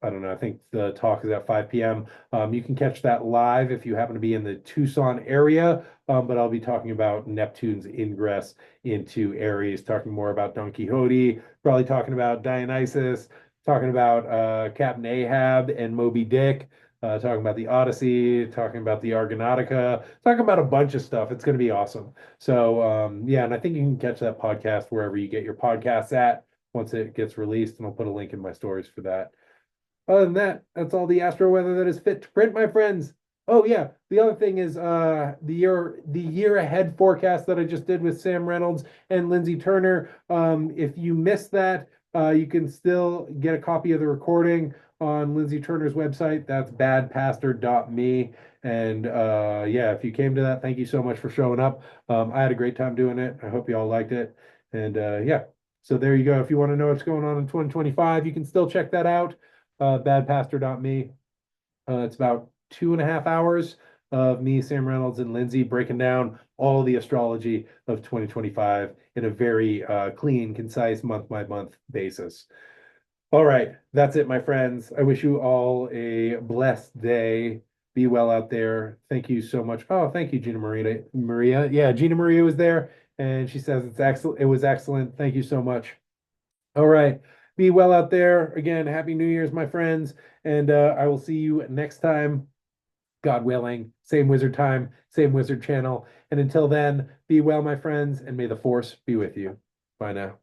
I don't know. I think the talk is at 5 p.m. You can catch that live if you happen to be in the Tucson area. But I'll be talking about Neptune's ingress into Aries, talking more about Don Quixote, probably talking about Dionysus, talking about Captain Ahab and Moby Dick, talking about the Odyssey, talking about the Argonautica, talking about a bunch of stuff. It's going to be awesome. So yeah, and I think you can catch that podcast wherever you get your podcasts at once it gets released, and I'll put a link in my stories for that. Other than that, that's all the astro weather that is fit to print, my friends. Oh yeah, the other thing is the year ahead forecast that I just did with Sam Reynolds and Lindsay Turner. If you missed that, You can still get a copy of the recording on Lindsay Turner's website. That's badpastor.me. And yeah, if you came to that, thank you so much for showing up. I had a great time doing it. I hope you all liked it. And yeah, so there you go. If you want to know what's going on in 2025, you can still check that out. Badpastor.me. It's about 2.5 hours of me, Sam Reynolds, and Lindsay breaking down all the astrology of 2025 in a very clean, concise, month by month basis. All right, that's it, my friends. I wish you all a blessed day. Be well out there. Thank you so much. Oh, thank you, Gina Maria. Maria, yeah, Gina Maria was there, and she says it's excellent. It was excellent. Thank you so much. All right. Be well out there. Again, Happy New Year's, my friends. And I will see you next time, God willing. Same wizard time, same wizard channel. And until then, be well, my friends, and may the force be with you. Bye now.